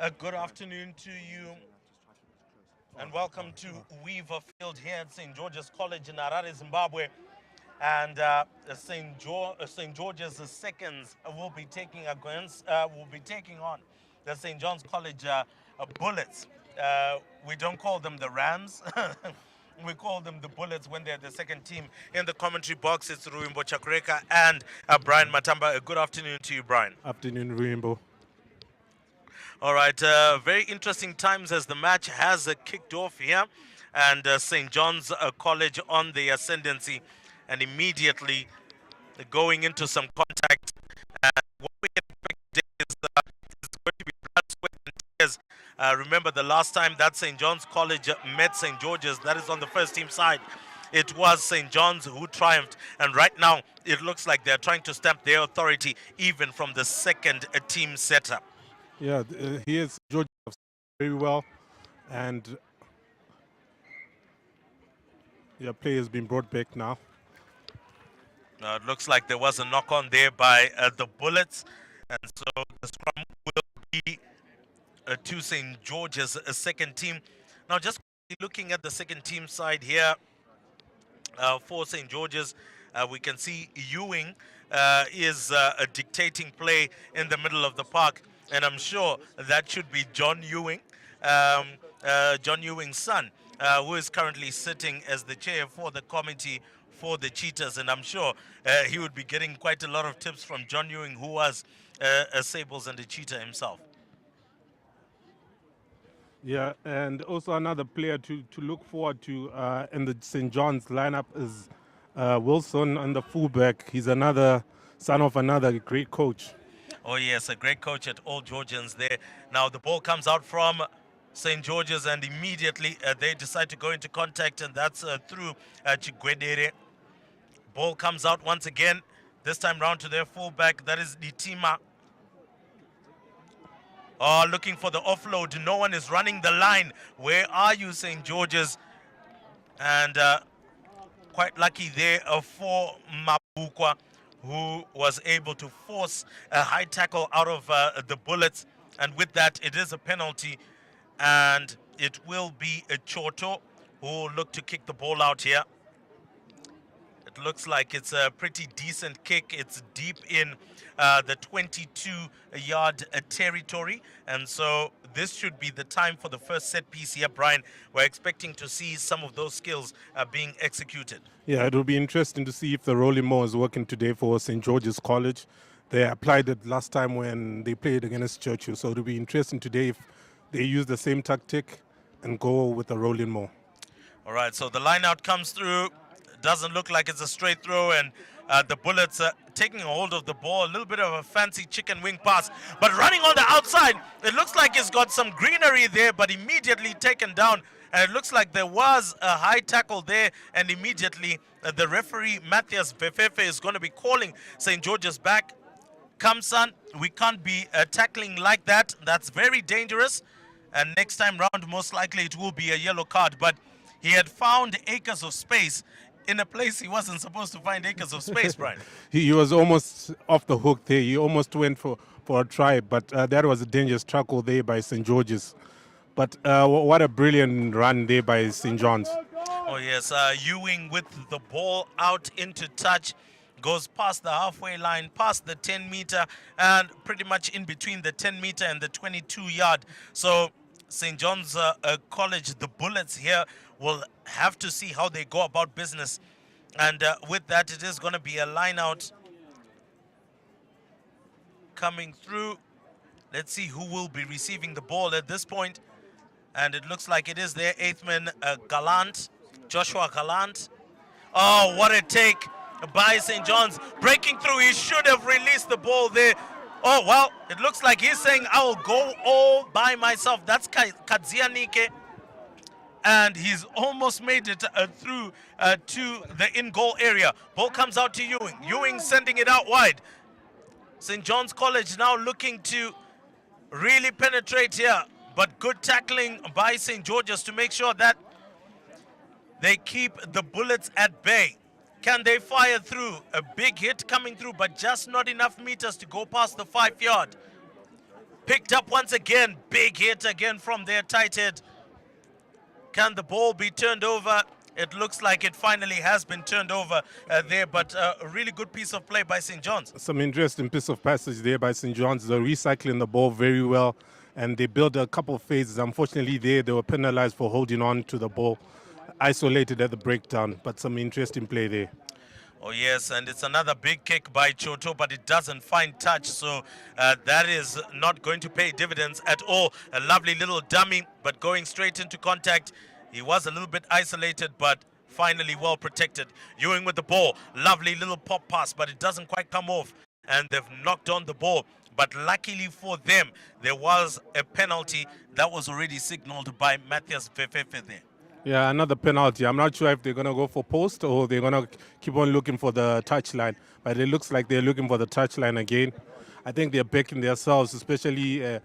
Good afternoon to you and welcome to Weaver Field here at St. George's College in Harare, Zimbabwe. And St. George's seconds will be taking on the St. John's College Bullets. We don't call them the Rams. We call them the Bullets when they're the second team. In the commentary box, it's Ruimbo Chakureka and Brian Matamba. Good afternoon to you, Brian. Afternoon, Rainbow. All right, very interesting times as the match has kicked off here, and St. John's College on the ascendancy, and immediately going into some contact. And what we expect today is it's going to be blood, sweat, and tears. Remember the last time that St. John's College met St. George's, that is on the first team side. It was St. John's who triumphed, and right now it looks like they're trying to stamp their authority even from the second team setup. Yeah, here's George very well, and play has been brought back now. It looks like there was a knock on there by the Bullets, and so the scrum will be to St. George's second team. Now, just looking at the second team side here for St. George's, we can see Ewing is dictating play in the middle of the park. And I'm sure that should be John Ewing, John Ewing's son, who is currently sitting as the chair for the committee for the Cheetahs. And I'm sure he would be getting quite a lot of tips from John Ewing, who was a Sables and a Cheetah himself. Yeah, and also another player to look forward to in the St. John's lineup is Wilson on the fullback. He's another son of another great coach. Oh, yes, a great coach at All Georgians there. Now the ball comes out from St. George's, and immediately they decide to go into contact, and that's through Chigwedere. Ball comes out once again, this time round to their fullback, that is Ditima. Oh, looking for the offload. No one is running the line. Where are you, St. George's? And quite lucky there for Mabukwa, who was able to force a high tackle out of the Bullets. And with that, it is a penalty. And it will be a Choto who will look to kick the ball out here. It looks like it's a pretty decent kick. It's deep in the 22-yard territory. And so this should be the time for the first set piece here, Brian. We're expecting to see some of those skills being executed. Yeah, it will be interesting to see if the rolling ball is working today for St. George's College. They applied it last time when they played against Churchill. So it will be interesting today if they use the same tactic and go with the rolling ball. All right, so the line out comes through. Doesn't look like it's a straight throw, and the Bullets taking a hold of the ball. A little bit of a fancy chicken wing pass, but running on the outside. It looks like it's got some greenery there, but immediately taken down. And it looks like there was a high tackle there, and immediately the referee, Matthias Vefefe, is going to be calling St. George's back. Come, son, we can't be tackling like that. That's very dangerous. And next time round, most likely it will be a yellow card. But he had found acres of space in a place he wasn't supposed to find acres of space, Brian. He was almost off the hook there. He almost went for a try, but that was a dangerous tackle there by St. George's. But what a brilliant run there by St. John's. Oh, yes. Ewing with the ball out into touch. Goes past the halfway line, past the 10-meter, and pretty much in between the 10-meter and the 22-yard. So St. John's College, the Bullets here, will have to see how they go about business. And with that, it is going to be a line out coming through. Let's see who will be receiving the ball at this point. And it looks like it is their eighth man, Gallant, Joshua Gallant. Oh, what a take by St. John's. Breaking through, he should have released the ball there. Oh, well, it looks like he's saying, I will go all by myself. That's Kadzianike. And he's almost made it through to the in-goal area. Ball comes out to Ewing. Ewing sending it out wide. St. John's College now looking to really penetrate here. But good tackling by St. George's to make sure that they keep the Bullets at bay. Can they fire through? A big hit coming through, but just not enough meters to go past the 5-yard. Picked up once again. Big hit again from their tight head. Can the ball be turned over? It looks like it finally has been turned over there, but a really good piece of play by St. John's. Some interesting piece of passage there by St. John's. They're recycling the ball very well, and they built a couple of phases. Unfortunately, they were penalized for holding on to the ball, isolated at the breakdown, but some interesting play there. Oh, yes, and it's another big kick by Choto, but it doesn't find touch, so that is not going to pay dividends at all. A lovely little dummy, but going straight into contact. He was a little bit isolated, but finally well protected. Ewing with the ball. Lovely little pop pass, but it doesn't quite come off, and they've knocked on the ball. But luckily for them, there was a penalty that was already signaled by Matthias Vefefe there. Yeah, another penalty. I'm not sure if they're going to go for post or they're going to keep on looking for the touchline. But it looks like they're looking for the touchline again. I think they're backing themselves, especially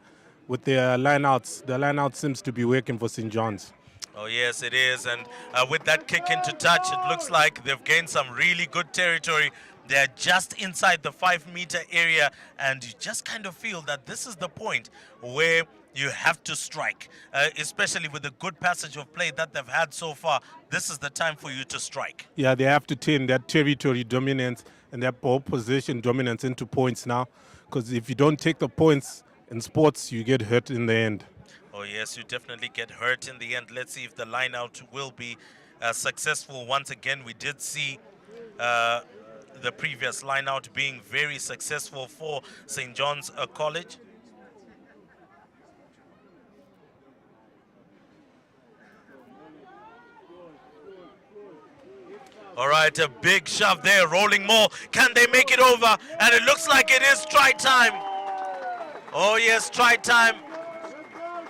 with their lineouts. The lineout seems to be working for St. John's. Oh, yes, it is. And with that kick into touch, it looks like they've gained some really good territory. They're just inside the 5-meter area, and you just kind of feel that this is the point where you have to strike, especially with the good passage of play that they've had so far. This is the time for you to strike. Yeah, they have to turn that territory dominance and that ball possession dominance into points now, because if you don't take the points in sports, you get hurt in the end. Oh, yes, you definitely get hurt in the end. Let's see if the line out will be successful. Once again, we did see the previous line out being very successful for St. John's College. All right, a big shove there, rolling more. Can they make it over? And it looks like it is try time. Oh, yes, try time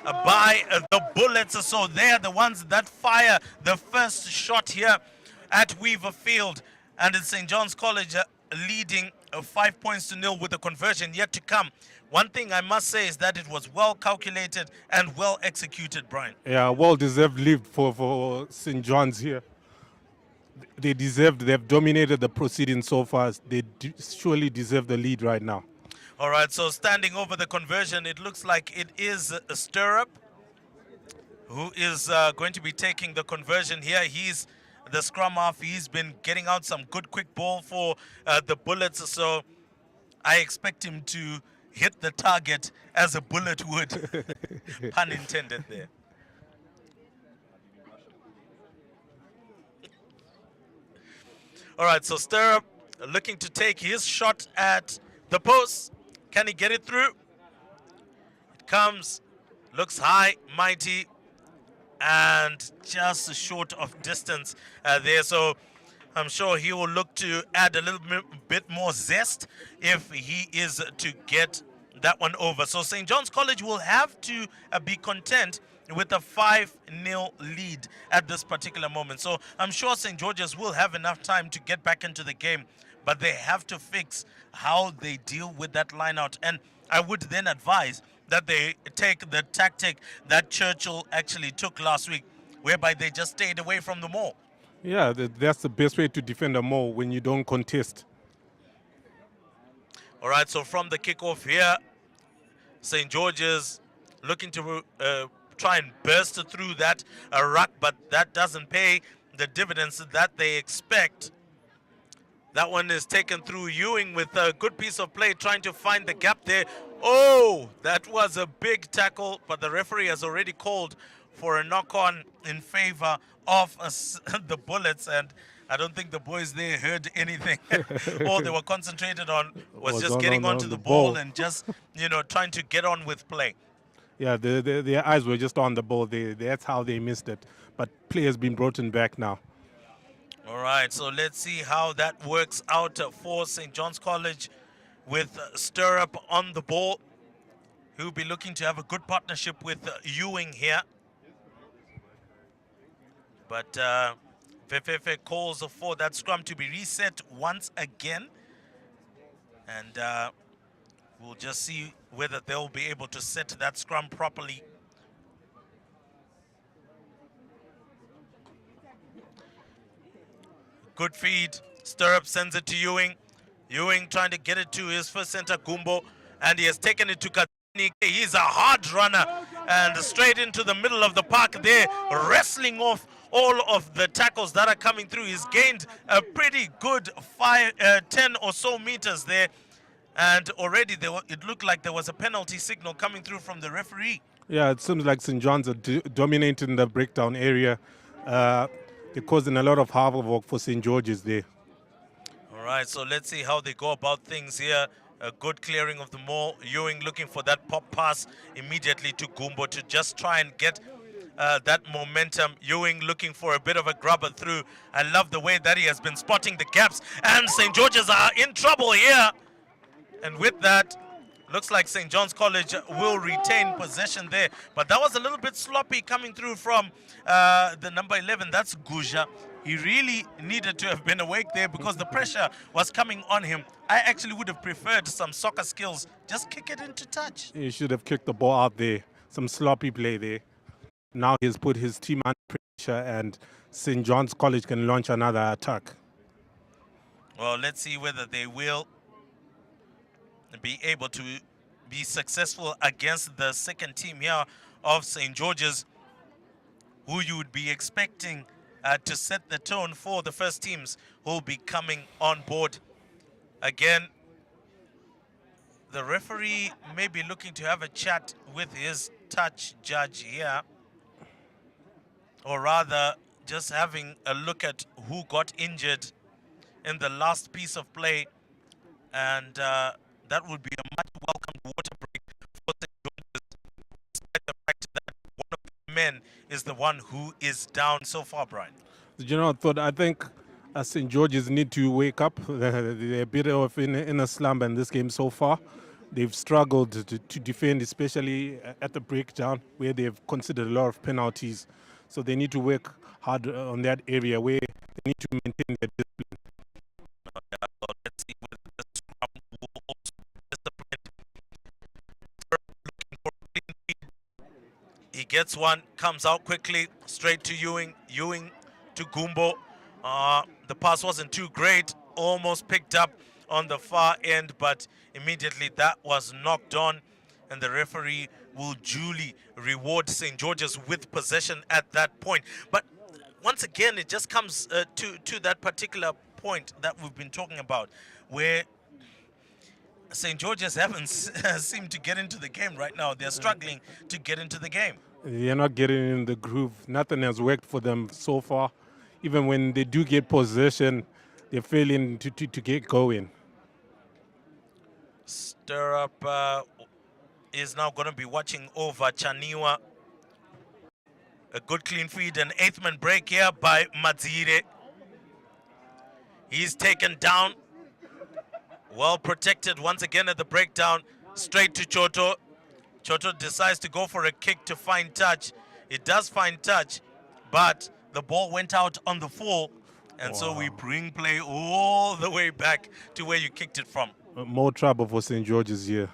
by the Bullets. So they're the ones that fire the first shot here at Weaver Field. And it's St. John's College leading 5 points to 0 with the conversion yet to come. One thing I must say is that it was well calculated and well executed, Brian. Yeah, well-deserved lead for St. John's here. They they've dominated the proceedings so far. They surely deserve the lead right now. All right, so standing over the conversion, it looks like it is a Stirrup who is going to be taking the conversion here. He's the scrum half. He's been getting out some good quick ball for the Bullets, so I expect him to hit the target as a bullet would. Pun intended there. All right, so Stirrup looking to take his shot at the post. Can he get it through? It comes, looks high, mighty, and just short of distance there. So I'm sure he will look to add a little bit more zest if he is to get that one over. So St. John's College will have to be content with a 5-0 lead at this particular moment. So I'm sure St. George's will have enough time to get back into the game, but they have to fix how they deal with that line out. And I would then advise that they take the tactic that Churchill actually took last week, whereby they just stayed away from the maul. Yeah, that's the best way to defend a maul, when you don't contest. All right, so from the kickoff here, St. George's looking to try and burst through that ruck, but that doesn't pay the dividends that they expect. That one is taken through. Ewing with a good piece of play, trying to find the gap there. Oh, that was a big tackle, but the referee has already called for a knock-on in favor of the Bullets, and I don't think the boys there heard anything. All they were concentrated on was just getting onto the ball and just, trying to get on with play. Yeah, their eyes were just on the ball. That's how they missed it. But play has been brought back now. All right, so let's see how that works out for St. John's College with Stirrup on the ball. He'll be looking to have a good partnership with Ewing here. But Fefefe calls for that scrum to be reset once again. And we'll just see whether they'll be able to set that scrum properly. Good feed. Stirrup sends it to Ewing. Ewing trying to get it to his first center, Gumbo. And he has taken it to He's a hard runner and straight into the middle of the park there, wrestling off all of the tackles that are coming through. He's gained a pretty good 10 or so meters there, and already it looked like there was a penalty signal coming through from the referee. Yeah, it seems like St. John's are dominating the breakdown area. They're causing a lot of havoc for St. George's there. All right, so let's see how they go about things here. A good clearing of the maul. Ewing looking for that pop pass immediately to Gumbo to just try and get that momentum. Ewing looking for a bit of a grubber through. I love the way that he has been spotting the gaps. And St. George's are in trouble here. And with that, looks like St. John's College will retain possession there. But that was a little bit sloppy coming through from the number 11. That's Guja. He really needed to have been awake there because the pressure was coming on him. I actually would have preferred some soccer skills. Just kick it into touch. He should have kicked the ball out there. Some sloppy play there. Now he's put his team under pressure and St. John's College can launch another attack. Well, let's see whether they will be able to be successful against the second team here of St. George's, who you would be expecting to set the tone for the first teams who will be coming on board. Again, the referee may be looking to have a chat with his touch judge here, or rather just having a look at who got injured in the last piece of play, and that would be a much welcomed water break for St. George's, despite the fact that one of the men is the one who is down so far, Brian. You know, I think St. George's need to wake up. They're a bit of in a slump in this game so far. They've struggled to defend, especially at the breakdown, where they've considered a lot of penalties. So they need to work hard on that area where they need to maintain their discipline. So let's see whether the scrum will also be disciplined. Looking for a clean feed. He gets one, comes out quickly, straight to Ewing. Ewing to Gumbo. The pass wasn't too great, almost picked up on the far end, but immediately that was knocked on, and the referee will duly reward St. George's with possession at that point. But once again, it just comes to that particular point that we've been talking about, where St. George's haven't seemed to get into the game right now. They're struggling to get into the game. They're not getting in the groove. Nothing has worked for them so far. Even when they do get possession, they're failing to get going. Stirrup is now going to be watching over Chaniwa. A good clean feed, an eighth man break here by Madzire. He's taken down. Well protected once again at the breakdown. Straight to Choto. Choto decides to go for a kick to find touch. It does find touch, but the ball went out on the full, and so we bring play all the way back to where you kicked it from. More trouble for St. George's here.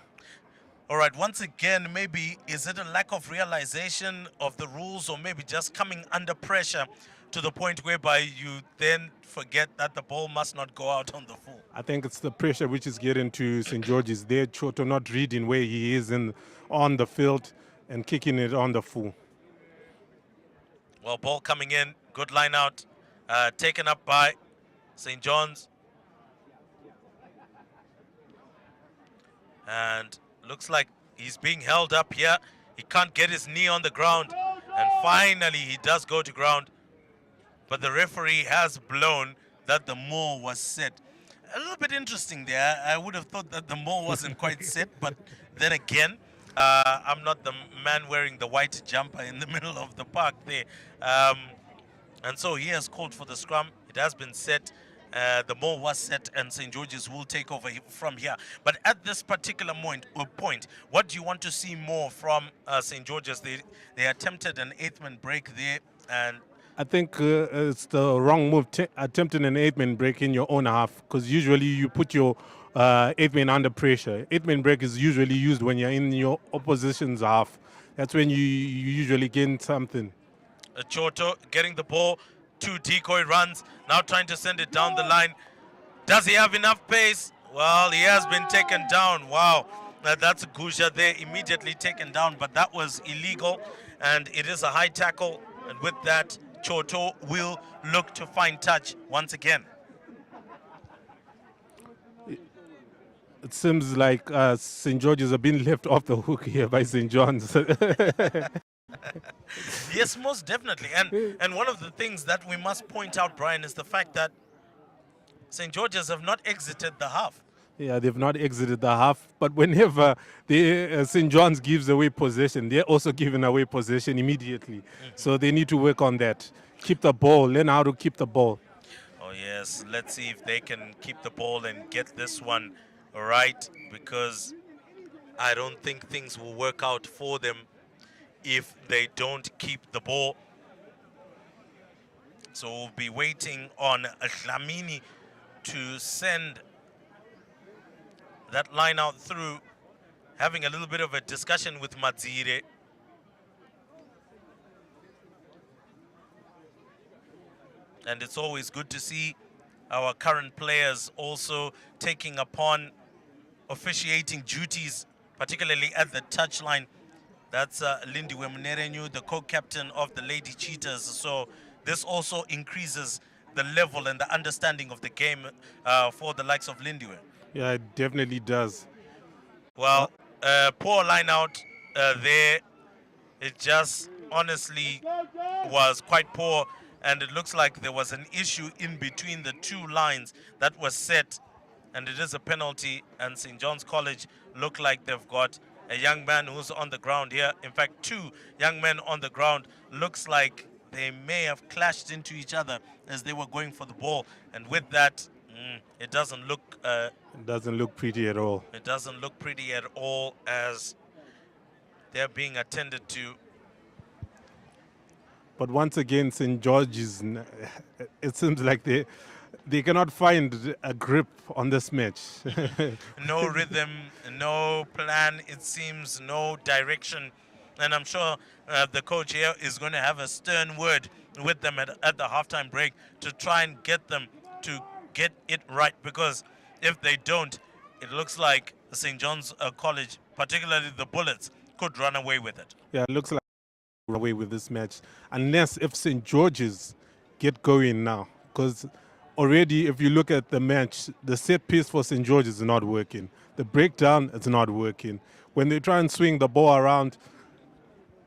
All right, once again, maybe is it a lack of realization of the rules, or maybe just coming under pressure to the point whereby you then forget that the ball must not go out on the full? I think it's the pressure which is getting to St. George's there. Choto not reading where he is on the field and kicking it on the full. Well, ball coming in, good line out, taken up by St. John's. And looks like he's being held up here. He can't get his knee on the ground. And finally, he does go to ground. But the referee has blown that the maul was set. A little bit interesting there. I would have thought that the maul wasn't quite set, but then again, I'm not the man wearing the white jumper in the middle of the park there. And so he has called for the scrum. It has been set. The maul was set, and St. George's will take over from here. But at this particular point, what do you want to see more from St. George's? They attempted an eighth-man break there, and I think it's the wrong move, attempting an eighth-man break in your own half, because usually you put your eighth-man under pressure. Eighth-man break is usually used when you're in your opposition's half. That's when you usually gain something. Choto getting the ball, 2 decoy runs, now trying to send it down the line. Does he have enough pace? Well, he has been taken down. Wow. That's Gusha there, immediately taken down, but that was illegal, and it is a high tackle. And with that, Choto will look to find touch once again. It seems like St. George's have been left off the hook here by St. John's. Yes, most definitely. And one of the things that we must point out, Brian, is the fact that St. George's have not exited the half. Yeah, they've not exited the half, but whenever St. John's gives away possession, they're also giving away possession immediately. So they need to work on that. Keep the ball, learn how to keep the ball. Oh, yes. Let's see if they can keep the ball and get this one right, because I don't think things will work out for them if they don't keep the ball. So we'll be waiting on Dlamini to send that line out through, having a little bit of a discussion with Madzire. And it's always good to see our current players also taking upon officiating duties, particularly at the touchline. That's Lindiwe Mnerenyu, the co-captain of the Lady Cheetahs. So this also increases the level and the understanding of the game for the likes of Lindiwe. Yeah, it definitely does. Well, poor line out there. It just honestly was quite poor, and it looks like there was an issue in between the two lines that was set, and it is a penalty. And St. John's College look like they've got a young man who's on the ground here. In fact, two young men on the ground. Looks like they may have clashed into each other as they were going for the ball, and with that, it doesn't look It doesn't look pretty at all. it doesn't look pretty at all as they're being attended to. But once again, St. George's, it seems like they cannot find a grip on this match. No rhythm, no plan, it seems, no direction. And I'm sure the coach here is going to have a stern word with them at the halftime break to try and get them to get it right, because if they don't, it looks like St. John's College, particularly the Bullets, could run away with it. Yeah, it looks like we're away with this match, unless if St. George's get going now, because already if you look at the match, the set piece for St. George's is not working. The breakdown is not working. When they try and swing the ball around,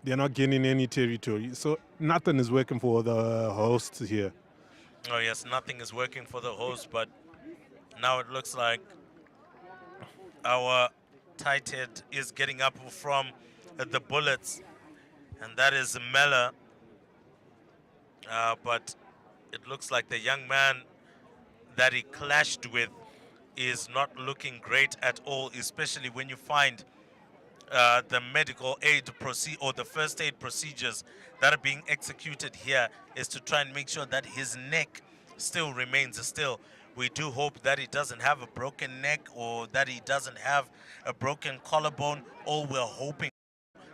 they're not gaining any territory. So nothing is working for the hosts here. Oh yes, nothing is working for the host, but now it looks like our tight head is getting up from the Bullets, and that is Mella. But it looks like the young man that he clashed with is not looking great at all, especially when you find the medical aid or the first aid procedures that are being executed here is to try and make sure that his neck still remains still. We do hope that he doesn't have a broken neck or that he doesn't have a broken collarbone. All we're hoping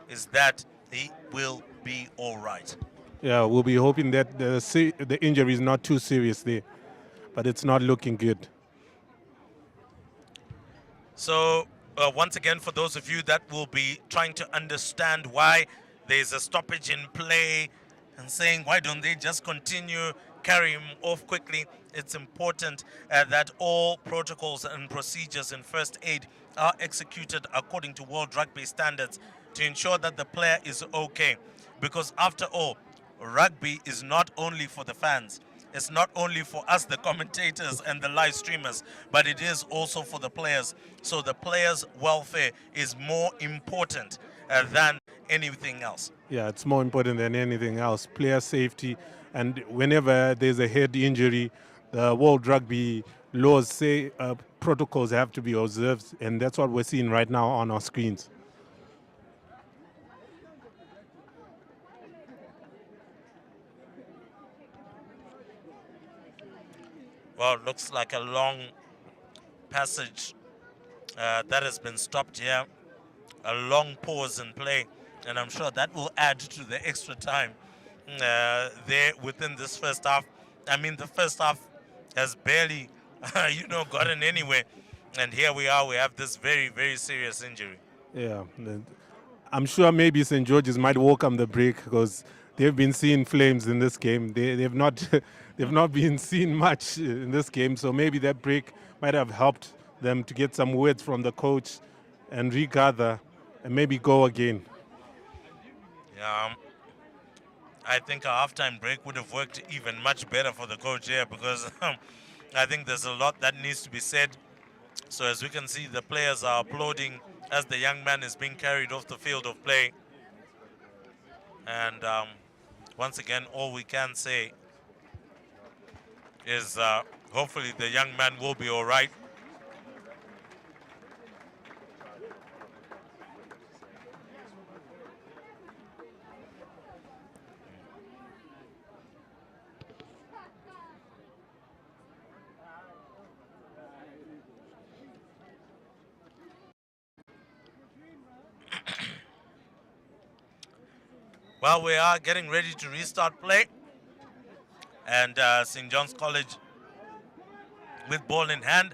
is that he will be all right. Yeah, we'll be hoping that the injury is not too serious there, but it's not looking good. So once again, for those of you that will be trying to understand why there's a stoppage in play and saying, why don't they just continue, carry him off quickly, it's important that all protocols and procedures in first aid are executed according to World Rugby standards to ensure that the player is okay. Because after all, rugby is not only for the fans. It's not only for us, the commentators and the live streamers, but it is also for the players. So the players' welfare is more important than anything else. Yeah, it's more important than anything else. Player safety, and whenever there's a head injury, the World Rugby laws say protocols have to be observed, and that's what we're seeing right now on our screens. Well, it looks like a long passage that has been stopped here. A long pause in play, and I'm sure that will add to the extra time there within this first half. I mean, the first half has barely, gotten anywhere. And here we are, we have this very, very serious injury. Yeah, I'm sure maybe St. George's might welcome the break because they've been seeing flames in this game. They've not they've not been seeing much in this game, so maybe that break might have helped them to get some words from the coach and regather and maybe go again. Yeah, I think a halftime break would have worked even much better for the coach here because I think there's a lot that needs to be said. So as we can see, the players are applauding as the young man is being carried off the field of play. And once again, all we can say is hopefully the young man will be all right. Well, we are getting ready to restart play. And St. John's College with ball in hand.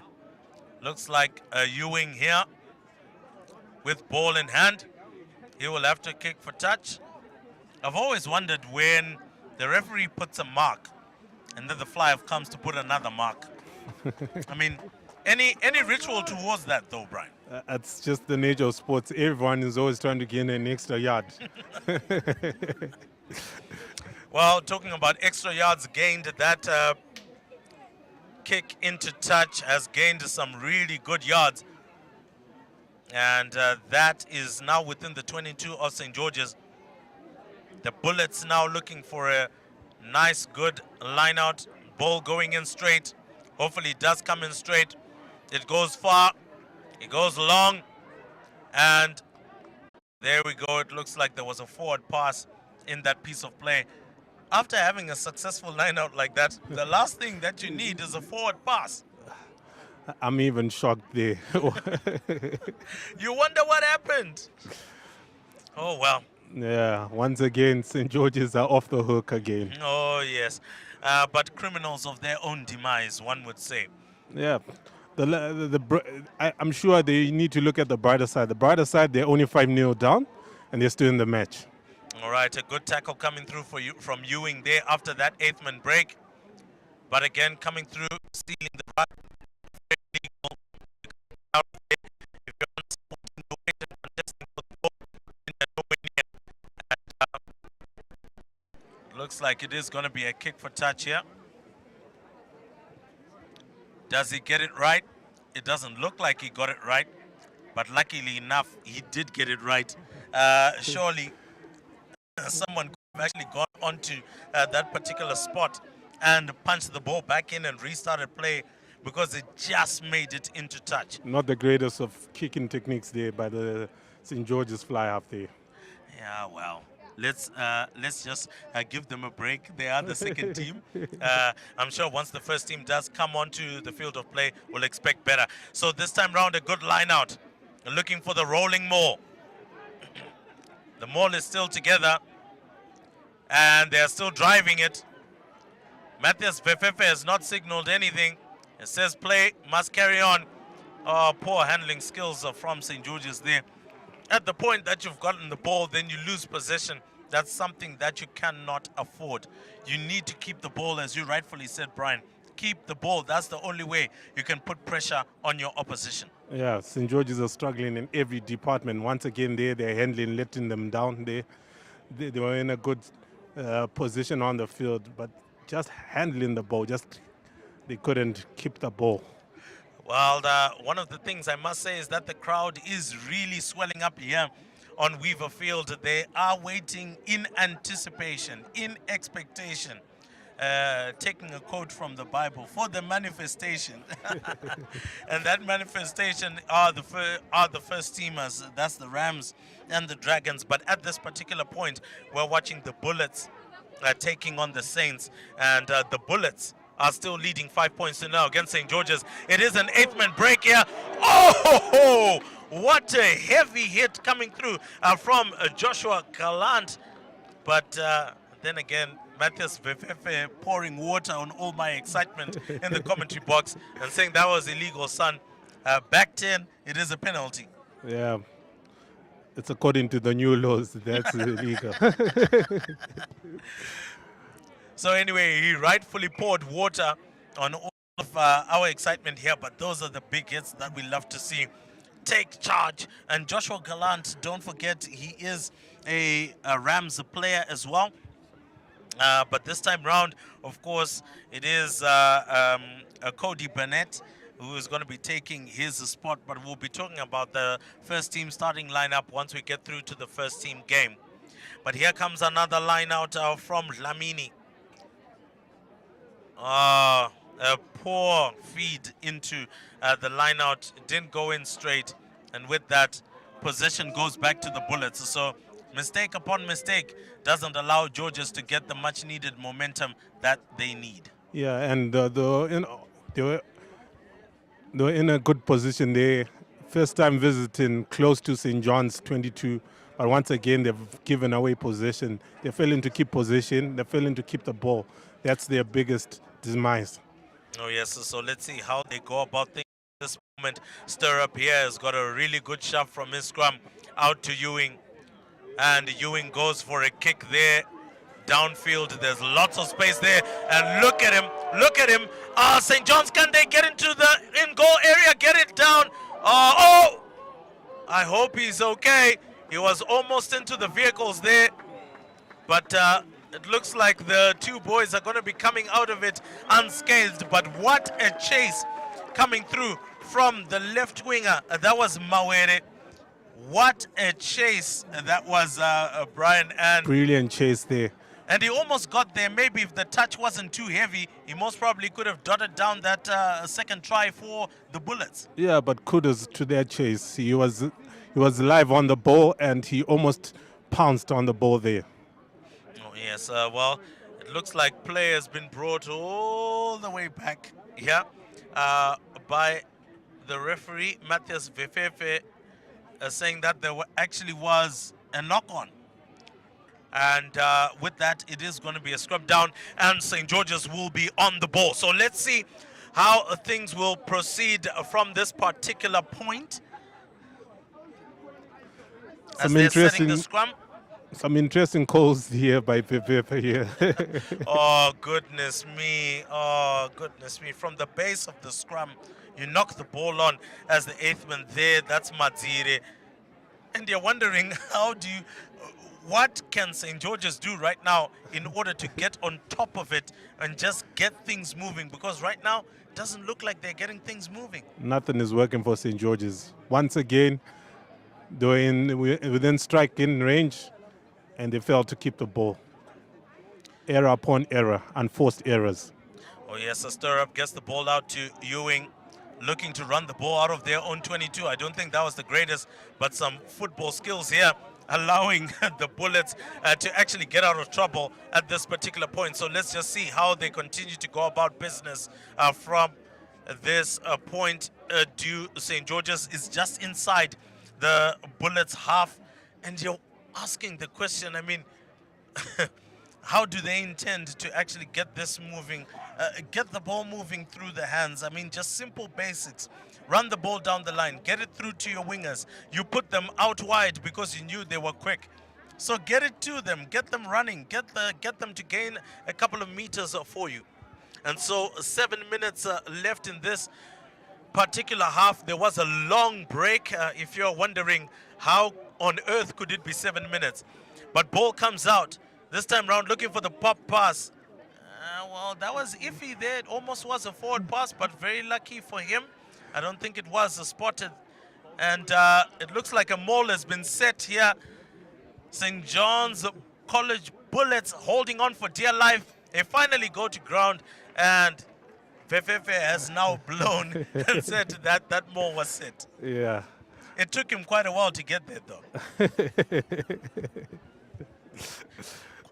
Looks like Ewing here with ball in hand. He will have to kick for touch. I've always wondered when the referee puts a mark and then the flyer comes to put another mark. I mean, any ritual towards that though, Brian? That's just the nature of sports. Everyone is always trying to gain an extra yard. Well, talking about extra yards gained, that kick into touch has gained some really good yards. And that is now within the 22 of St. George's. The Bullets now looking for a nice, good line out. Ball going in straight. Hopefully it does come in straight. It goes far. It goes long. And there we go. It looks like there was a forward pass in that piece of play. After having a successful line out like that, the last thing that you need is a forward pass. I'm even shocked there. You wonder what happened. Oh, well. Yeah, once again, St. George's are off the hook again. Oh, yes. But criminals of their own demise, one would say. Yeah. I'm sure they need to look at the brighter side. The brighter side, they're only 5-0 down, and they're still in the match. All right, a good tackle coming through for you from Ewing there after that 8th-man break. But again, coming through, stealing the ruck. If you're not supporting the weight and contesting for the ball, then you're nowhere near. And, looks like it is going to be a kick for touch here. Does he get it right? It doesn't look like he got it right. But luckily enough, he did get it right. Surely someone could have actually gone onto that particular spot and punched the ball back in and restarted play because it just made it into touch. Not the greatest of kicking techniques there by the St. George's fly half there. Yeah, well, let's just give them a break. They are the second team. I'm sure once the first team does come onto the field of play, we'll expect better. So this time round, a good line out. Looking for the rolling maul. The maul is still together. And they're still driving it. Matthias Vefefe has not signaled anything. It says play must carry on. Poor handling skills from St. George's there. At the point that you've gotten the ball, then you lose possession. That's something that you cannot afford. You need to keep the ball, as you rightfully said, Brian. Keep the ball. That's the only way you can put pressure on your opposition. Yeah, St. George's are struggling in every department. Once again, they're handling, letting them down. They were in a good position on the field, but just handling the ball, they couldn't keep the ball. Well, one of the things I must say is that the crowd is really swelling up here on Weaver Field. They are waiting in anticipation, in expectation, taking a quote from the Bible, for the manifestation. And that manifestation are the first teamers. That's the Rams and the Dragons. But at this particular point, we're watching the Bullets taking on the Saints. And the Bullets are still leading 5 points to now against St. George's. It is an 8th-man break here. Oh, what a heavy hit coming through from Joshua Gallant. But then again, Matthias Vefefe pouring water on all my excitement in the commentary box and saying that was illegal, son. Back 10, it is a penalty. Yeah, it's according to the new laws. That's illegal. So anyway, he rightfully poured water on all of our excitement here, but those are the big hits that we love to see take charge. And Joshua Gallant, don't forget, he is a Rams player as well. But this time round, of course, it is Cody Burnett who is going to be taking his spot. But we'll be talking about the first team starting lineup once we get through to the first team game. But here comes another line out from Lamini. A poor feed into the line out. It didn't go in straight. And with that, possession goes back to the Bullets. So mistake upon mistake doesn't allow Georges to get the much needed momentum that they need. Yeah, and they were in a good position there. First time visiting close to St. John's 22, but once again they've given away possession. They're failing to keep possession. They're failing to keep the ball. That's their biggest demise. Oh yes, so let's see how they go about things. This moment, Stir Up here has got a really good shove from his scrum out to Ewing, and Ewing goes for a kick there. Downfield, there's lots of space there, and look at him. St. John's, can they get into the in-goal area, get it down? Oh, I hope he's okay. He was almost into the vehicles there, but it looks like the two boys are going to be coming out of it unscathed. But what a chase coming through from the left winger. That was Mawere. What a chase that was, Brian. And Brilliant chase there. And he almost got there. Maybe if the touch wasn't too heavy, he most probably could have dotted down that second try for the Bullets. Yeah, but kudos to their chase. He was live on the ball, and he almost pounced on the ball there. Oh, yes. Well, it looks like play has been brought all the way back here by the referee, Matthias Vefefe, saying that there actually was a knock-on. And with that, it is going to be a scrub down, and St. George's will be on the ball. So let's see how things will proceed from this particular point. As they're setting the scrum. Some interesting calls here by Pepe here. Oh, goodness me. From the base of the scrum, you knock the ball on as the eighth man there. That's Madzire. And you're wondering, what can St. George's do right now in order to get on top of it and just get things moving? Because right now, it doesn't look like they're getting things moving. Nothing is working for St. George's. Once again, they were within striking range, and they failed to keep the ball. Error upon error, unforced errors. Oh yes, a stir-up gets the ball out to Ewing, looking to run the ball out of their own 22. I don't think that was the greatest, but some football skills here, allowing the Bullets to actually get out of trouble at this particular point. So let's just see how they continue to go about business from this point. St. George's is just inside the Bullets half, and you're asking the question, I mean, how do they intend to actually get this moving, get the ball moving through the hands? I mean, just simple basics. Run the ball down the line, get it through to your wingers. You put them out wide because you knew they were quick. So get it to them, get them running, get them to gain a couple of meters for you. And so 7 minutes left in this particular half. There was a long break. If you're wondering how on earth could it be 7 minutes? But ball comes out. This time round looking for the pop pass. Well, that was iffy there. It almost was a forward pass, but very lucky for him. I don't think it was spotted. And it looks like a maul has been set here. St. John's College Bullets holding on for dear life. They finally go to ground, and Fefefe has now blown and said that maul was set. Yeah. It took him quite a while to get there, though.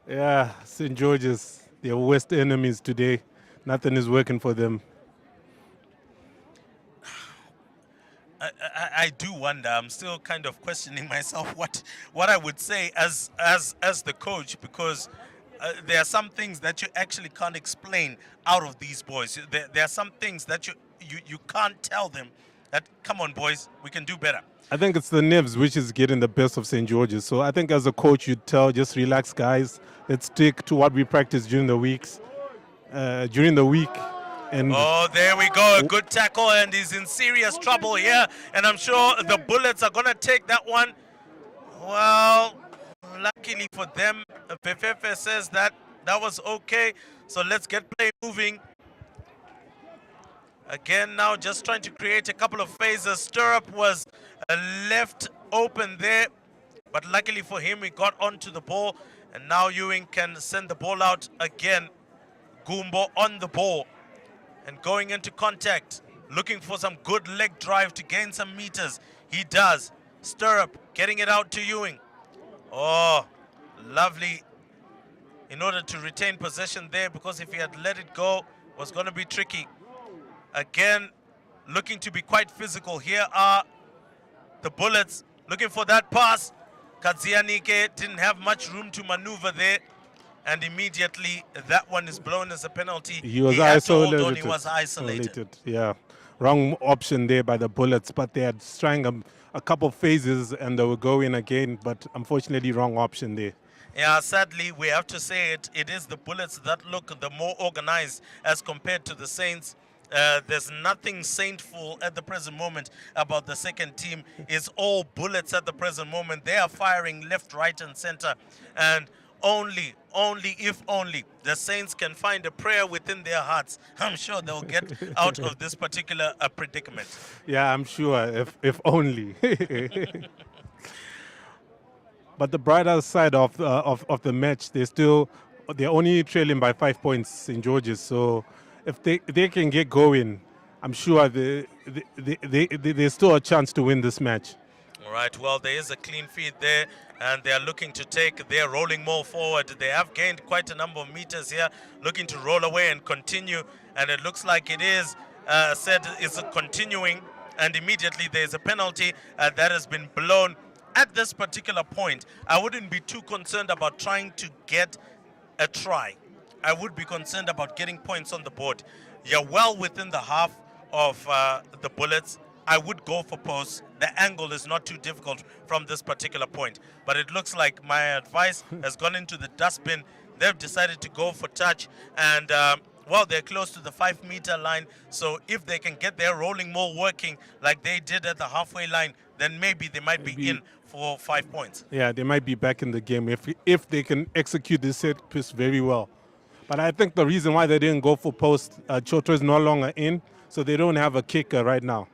Yeah, St. George's, their worst enemies today. Nothing is working for them. I do wonder. I'm still kind of questioning myself what I would say as the coach, because there are some things that you actually can't explain out of these boys. There are some things that you can't tell them that, come on, boys, we can do better. I think it's the Nibs which is getting the best of St. George's. So I think as a coach, you'd tell, just relax, guys. Let's stick to what we practice during the weeks, during the week. And Oh, there we go. A good tackle, and he's in serious trouble here. And I'm sure the Bullets are going to take that one. Well, luckily for them, Pefefe says that was okay. So let's get play moving. Again, now just trying to create a couple of phases. Stirrup was left open there, but luckily for him, he got onto the ball. And now Ewing can send the ball out again. Gumbo on the ball and going into contact, looking for some good leg drive to gain some meters. He does. Stirrup getting it out to Ewing. Oh, lovely. In order to retain possession there, because if he had let it go, it was going to be tricky. Again, looking to be quite physical. Here are the Bullets looking for that pass. Kadzianike didn't have much room to maneuver there. And immediately that one is blown as a penalty. he was had to hold isolated. on, he was isolated. Yeah, wrong option there by the Bullets, but they had strung a couple phases and they were going again, but unfortunately wrong option there. Yeah, sadly, we have to say it. It is the Bullets that look the more organized as compared to the Saints. There's nothing saintful at the present moment about the second team. It's all Bullets at the present moment. They are firing left, right, and center. And only if the Saints can find a prayer within their hearts, I'm sure they'll get out of this particular predicament. Yeah, I'm sure, if only. But the brighter side of the match, they're only trailing by 5 points, St. George's. So if they can get going, I'm sure there's still a chance to win this match. All right, well, there is a clean feed there, and they are looking to take their rolling more forward. They have gained quite a number of meters here, looking to roll away and continue, and it looks like it is continuing, and immediately there's a penalty that has been blown. At this particular point, I wouldn't be too concerned about trying to get a try. I would be concerned about getting points on the board. You're well within the half of the Bullets. I would go for posts. The angle is not too difficult from this particular point. But it looks like my advice has gone into the dustbin. They've decided to go for touch. And, well, they're close to the 5-meter line. So if they can get their rolling more working like they did at the halfway line, then maybe they might be in for 5 points. Yeah, they might be back in the game if they can execute this set piece very well. But I think the reason why they didn't go for post, Choto is no longer in, so they don't have a kicker right now.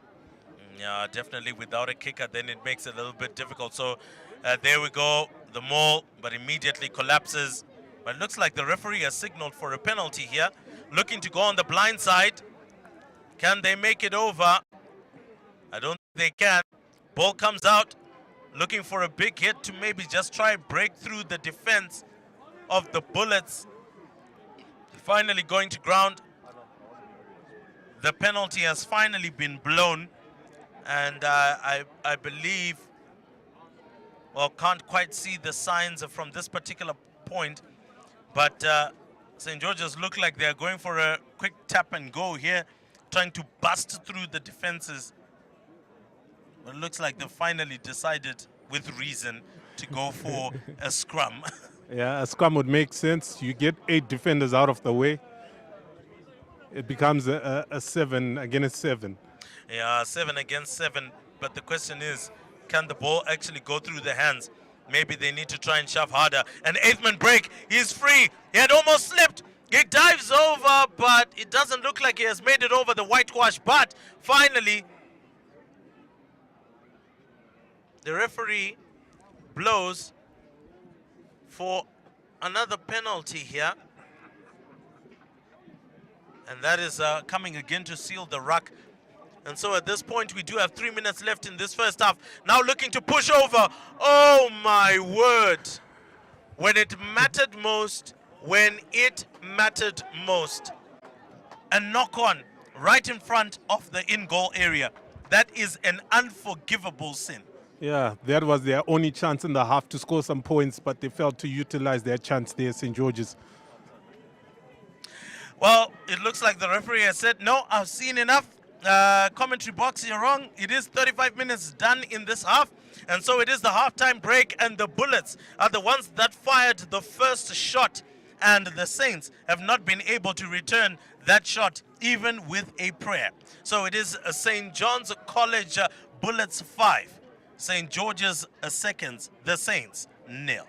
Yeah, definitely without a kicker, then it makes it a little bit difficult. So there we go, the maul, but immediately collapses. But it looks like the referee has signaled for a penalty here. Looking to go on the blind side. Can they make it over? I don't think they can. Ball comes out, looking for a big hit to maybe just try and break through the defense of the Bullets. Finally going to ground. The penalty has finally been blown. And I believe, well, can't quite see the signs from this particular point, but St. George's look like they're going for a quick tap and go here, trying to bust through the defenses. But it looks like they finally decided, with reason, to go for a scrum. Yeah, a scrum would make sense. You get 8 defenders out of the way. It becomes a 7 against 7. Yeah, 7 against 7. But the question is, can the ball actually go through the hands? Maybe they need to try and shove harder. An 8th man break. He's free. He had almost slipped. He dives over, but it doesn't look like he has made it over the whitewash. But finally, the referee blows for another penalty here. And that is coming again to seal the ruck. And so at this point, we do have 3 minutes left in this first half. Now looking to push over. Oh, my word. When it mattered most, a knock-on right in front of the in-goal area. That is an unforgivable sin. Yeah, that was their only chance in the half to score some points, but they failed to utilize their chance there, St. George's. Well, it looks like the referee has said, no, I've seen enough. commentary box, you're wrong. It is 35 minutes done in this half. And so it is the halftime break, and the Bullets are the ones that fired the first shot. And the Saints have not been able to return that shot, even with a prayer. So it is St. John's College Bullets 5, St. George's Seconds, the Saints 0.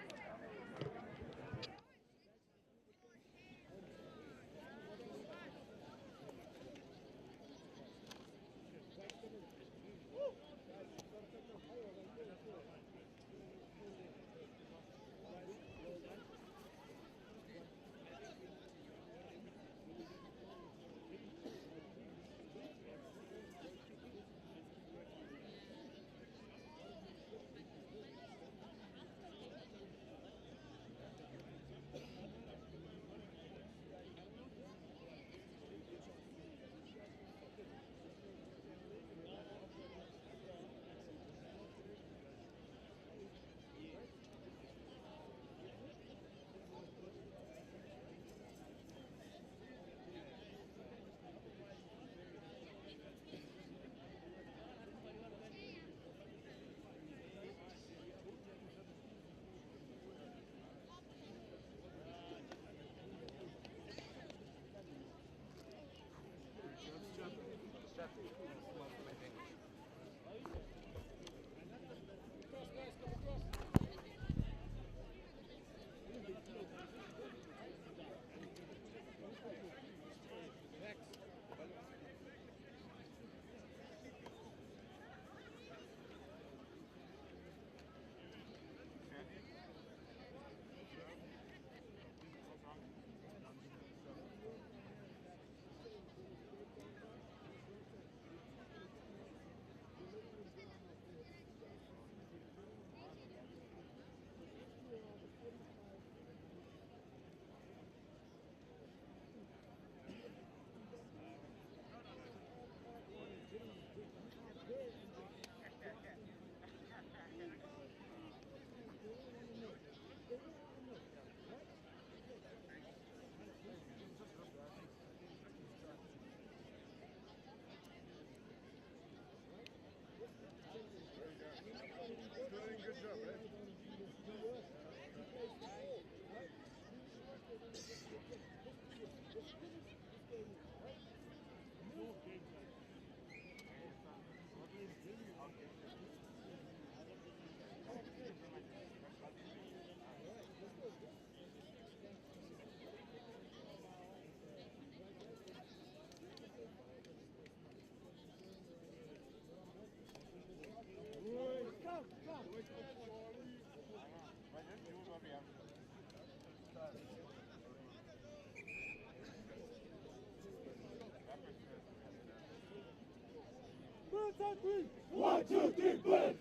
One, two, three, Bullets!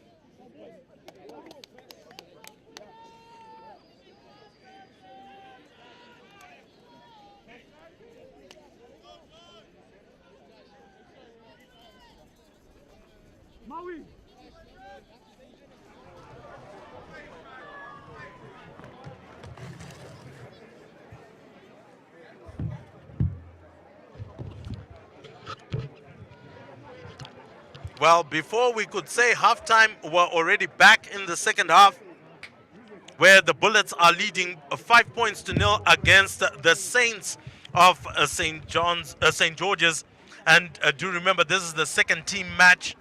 Maui! Well, before we could say halftime, we're already back in the second half, where the Bullets are leading 5 points to nil against the Saints of St. George's. And do remember, this is the second team match.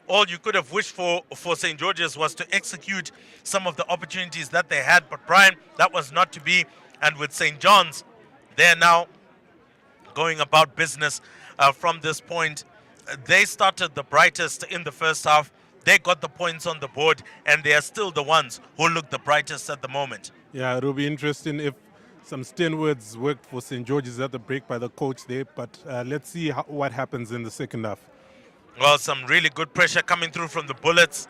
All you could have wished for St. George's was to execute some of the opportunities that they had, but Brian, that was not to be. And with St. John's, they're now going about business from this point. They started the brightest in the first half. They got the points on the board, and they are still the ones who look the brightest at the moment. Yeah, it'll be interesting if some stern words worked for St. George's at the break by the coach there, but let's see what happens in the second half. Well, some really good pressure coming through from the Bullets.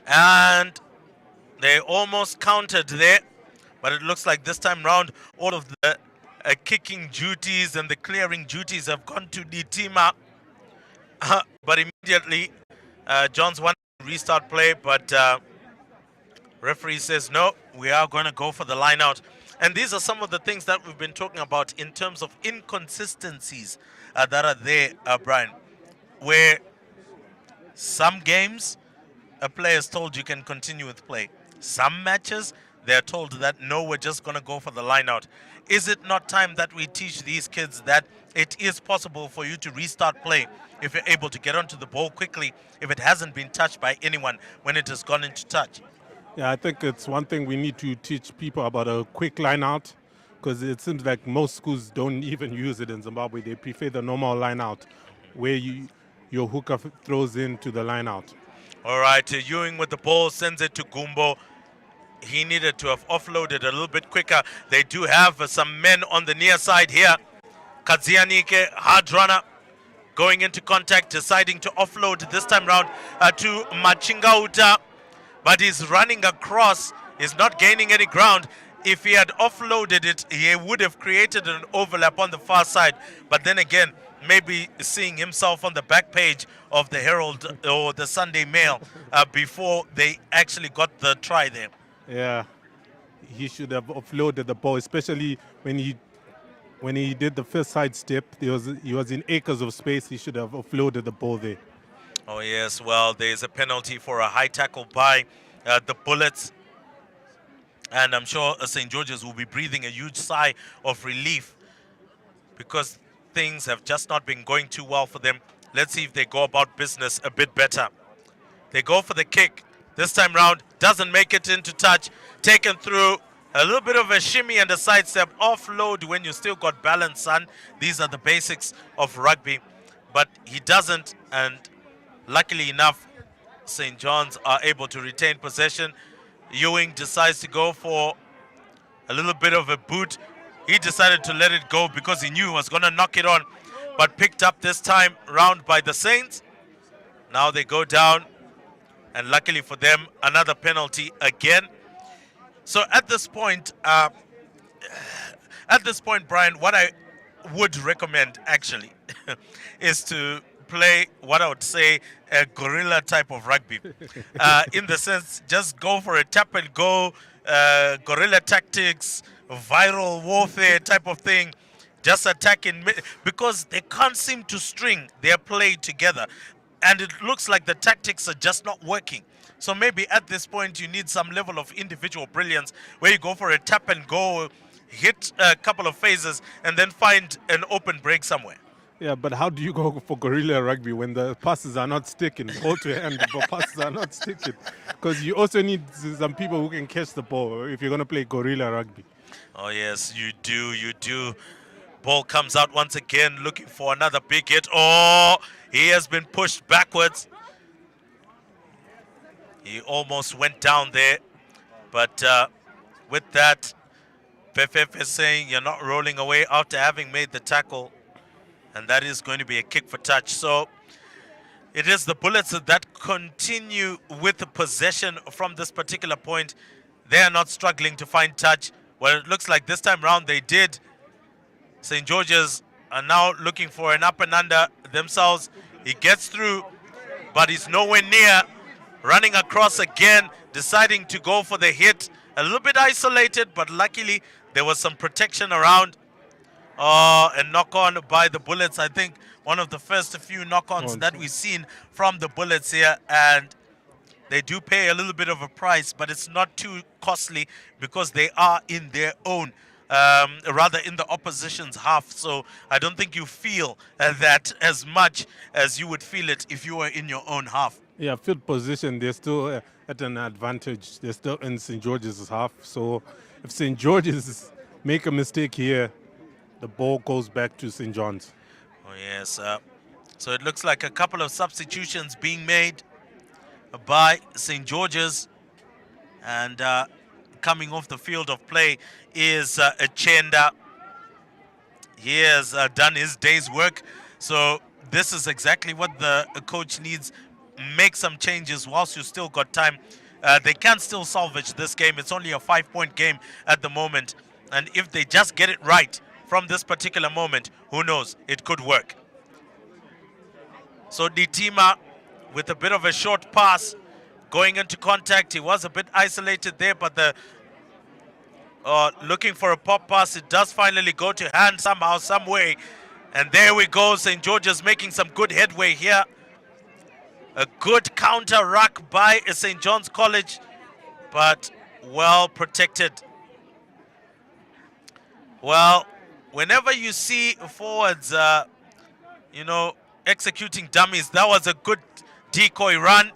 And they almost countered there, but it looks like this time round, all of the kicking duties and the clearing duties have gone to the teamer. But immediately, John's wanted to restart play, but referee says, no, we are going to go for the line out. And these are some of the things that we've been talking about in terms of inconsistencies that are there, Brian, where some games a player is told you can continue with play. Some matches, they're told that no, we're just going to go for the line out. Is it not time that we teach these kids that it is possible for you to restart play if you're able to get onto the ball quickly, if it hasn't been touched by anyone when it has gone into touch? Yeah, I think it's one thing we need to teach people about a quick line out, because it seems like most schools don't even use it in Zimbabwe. They prefer the normal line out, where your hooker throws into the line out. All right, Ewing with the ball sends it to Gumbo. He needed to have offloaded a little bit quicker. They do have some men on the near side here. Kadzianike, hard runner, going into contact, deciding to offload this time round to Machingauta. But he's running across. He's not gaining any ground. If he had offloaded it, he would have created an overlap on the far side. But then again, maybe seeing himself on the back page of the Herald or the Sunday Mail before they actually got the try there. Yeah, he should have offloaded the ball, especially when he did the first side step. He was in acres of space. He should have offloaded the ball there. Oh yes, well, there's a penalty for a high tackle by the Bullets. And I'm sure St. George's will be breathing a huge sigh of relief because things have just not been going too well for them. Let's see if they go about business a bit better. They go for the kick. This time round, doesn't make it into touch. Taken through, a little bit of a shimmy and a sidestep. Offload when you still got balance, son. These are the basics of rugby. But he doesn't, and luckily enough, St. John's are able to retain possession. Ewing decides to go for a little bit of a boot. He decided to let it go because he knew he was going to knock it on, but picked up this time round by the Saints. Now they go down, and luckily for them, another penalty again. So at this point, Brian, what I would recommend actually is to play what I would say a guerrilla type of rugby. In the sense, just go for a tap and go, guerrilla tactics, viral warfare type of thing. Just attack in because they can't seem to string their play together. And it looks like the tactics are just not working. So maybe at this point you need some level of individual brilliance where you go for a tap and go, hit a couple of phases, and then find an open break somewhere. Yeah, but how do you go for guerrilla rugby when the passes are not sticking? Ball to hand, the passes are not sticking. Because you also need some people who can catch the ball if you're going to play guerrilla rugby. Oh, yes, you do. Ball comes out once again, looking for another big hit. Oh, he has been pushed backwards. He almost went down there. But with that, Pefef is saying you're not rolling away after having made the tackle. And that is going to be a kick for touch. So it is the Bullets that continue with the possession from this particular point. They are not struggling to find touch. Well, it looks like this time round they did. St. George's are now looking for an up and under themselves. He gets through, but he's nowhere near. Running across again, deciding to go for the hit. A little bit isolated, but luckily there was some protection around. A knock-on by the Bullets. I think one of the first few knock-ons that we've seen from the Bullets here. And they do pay a little bit of a price, but it's not too costly because they are in their own, rather in the opposition's half. So I don't think you feel that as much as you would feel it if you were in your own half. Yeah, field position, they're still at an advantage. They're still in St. George's half. So if St. George's make a mistake here, the ball goes back to St. John's. Oh, yes. So it looks like a couple of substitutions being made by St. George's. And coming off the field of play is Chenda. He has done his day's work. So this is exactly what the coach needs. Make some changes whilst you still got time. They can still salvage this game. It's only a 5-point game at the moment. And if they just get it right from this particular moment, who knows, it could work. So Ditima with a bit of a short pass going into contact. He was a bit isolated there, but the looking for a pop pass. It does finally go to hand somehow, some way. And there we go. St. George's making some good headway here. A good counter ruck by St. John's College, but well protected. Well, whenever you see forwards, executing dummies, that was a good decoy run.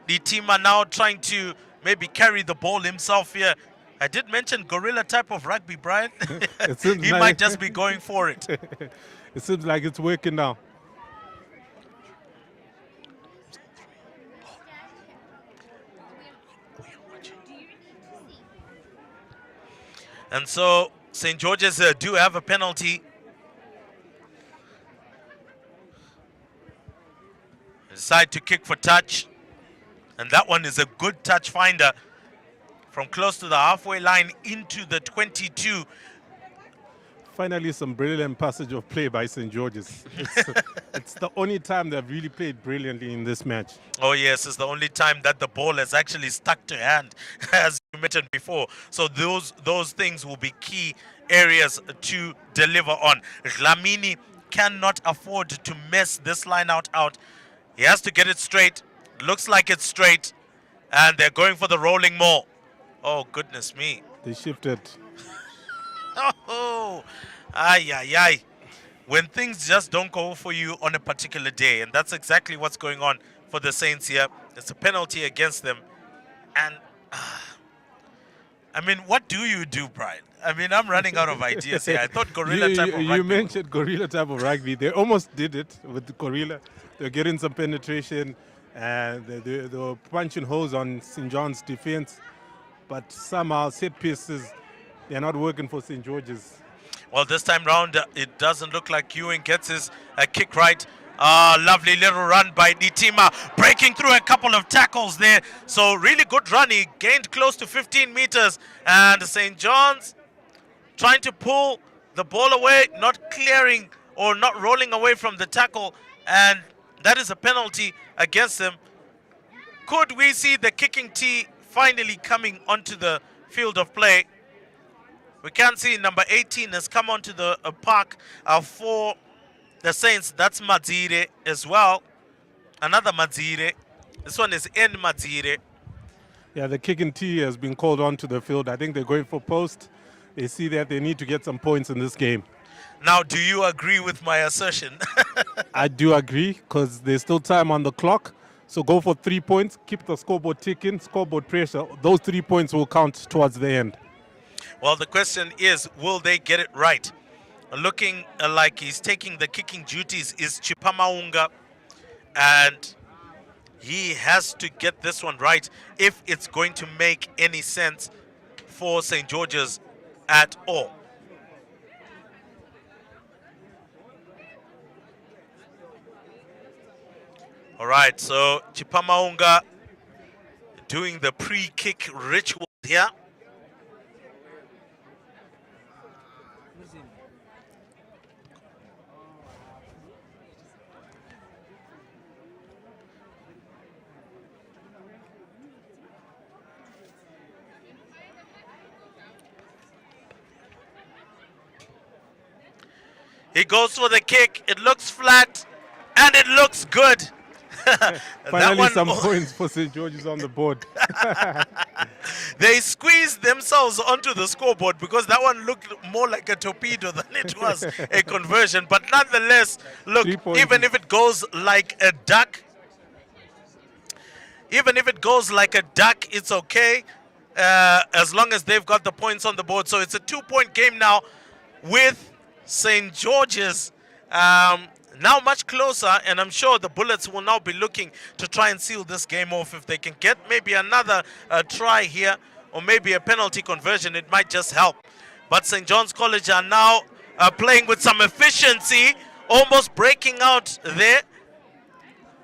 The team are now trying to maybe carry the ball himself here. I did mention gorilla type of rugby, Brian. He might just be going for it. It seems like it's working now. And so St. George's do have a penalty. Decide to kick for touch. And that one is a good touch finder from close to the halfway line into the 22. Finally, some brilliant passage of play by St. George's. It's the only time they've really played brilliantly in this match. Oh yes, it's the only time that the ball has actually stuck to hand, as you mentioned before. So those things will be key areas to deliver on. Dlamini cannot afford to mess this line out. He has to get it straight. Looks like it's straight. And they're going for the rolling maul. Oh, goodness me. They shifted. Oh, ay. When things just don't go for you on a particular day, and that's exactly what's going on for the Saints here. It's a penalty against them. And, what do you do, Brian? I'm running out of ideas here. I thought gorilla type of rugby. You mentioned gorilla type of rugby. They almost did it with the gorilla. They're getting some penetration, and they were punching holes on St. John's defense. But somehow set pieces, they're not working for St. George's. Well, this time round, it doesn't look like Ewing gets his kick right. Lovely little run by Nitima, breaking through a couple of tackles there. So really good run. He gained close to 15 meters. And St. John's trying to pull the ball away, not clearing or not rolling away from the tackle. And that is a penalty against them. Could we see the kicking tee finally coming onto the field of play? We can see number 18 has come onto the park for the Saints. That's Madzire as well. Another Madzire. This one is N Madzire. Yeah, the kicking tee has been called onto the field. I think they're going for post. They see that they need to get some points in this game. Now, do you agree with my assertion? I do agree, because there's still time on the clock. So go for 3 points, keep the scoreboard ticking, scoreboard pressure. Those 3 points will count towards the end. Well, the question is, will they get it right? Looking like he's taking the kicking duties is Chipamaunga, and he has to get this one right if it's going to make any sense for St. George's at all. All right, so Chipamaunga doing the pre-kick ritual here. He goes for the kick. It looks flat, and it looks good. Finally, some points for St. George's on the board. They squeezed themselves onto the scoreboard because that one looked more like a torpedo than it was a conversion. But nonetheless, look, even if it goes like a duck, it's okay as long as they've got the points on the board. So it's a 2-point game now with St. George's now much closer, and I'm sure the Bullets will now be looking to try and seal this game off. If they can get maybe another try here or maybe a penalty conversion, it might just help. But St. John's College are now playing with some efficiency, almost breaking out there.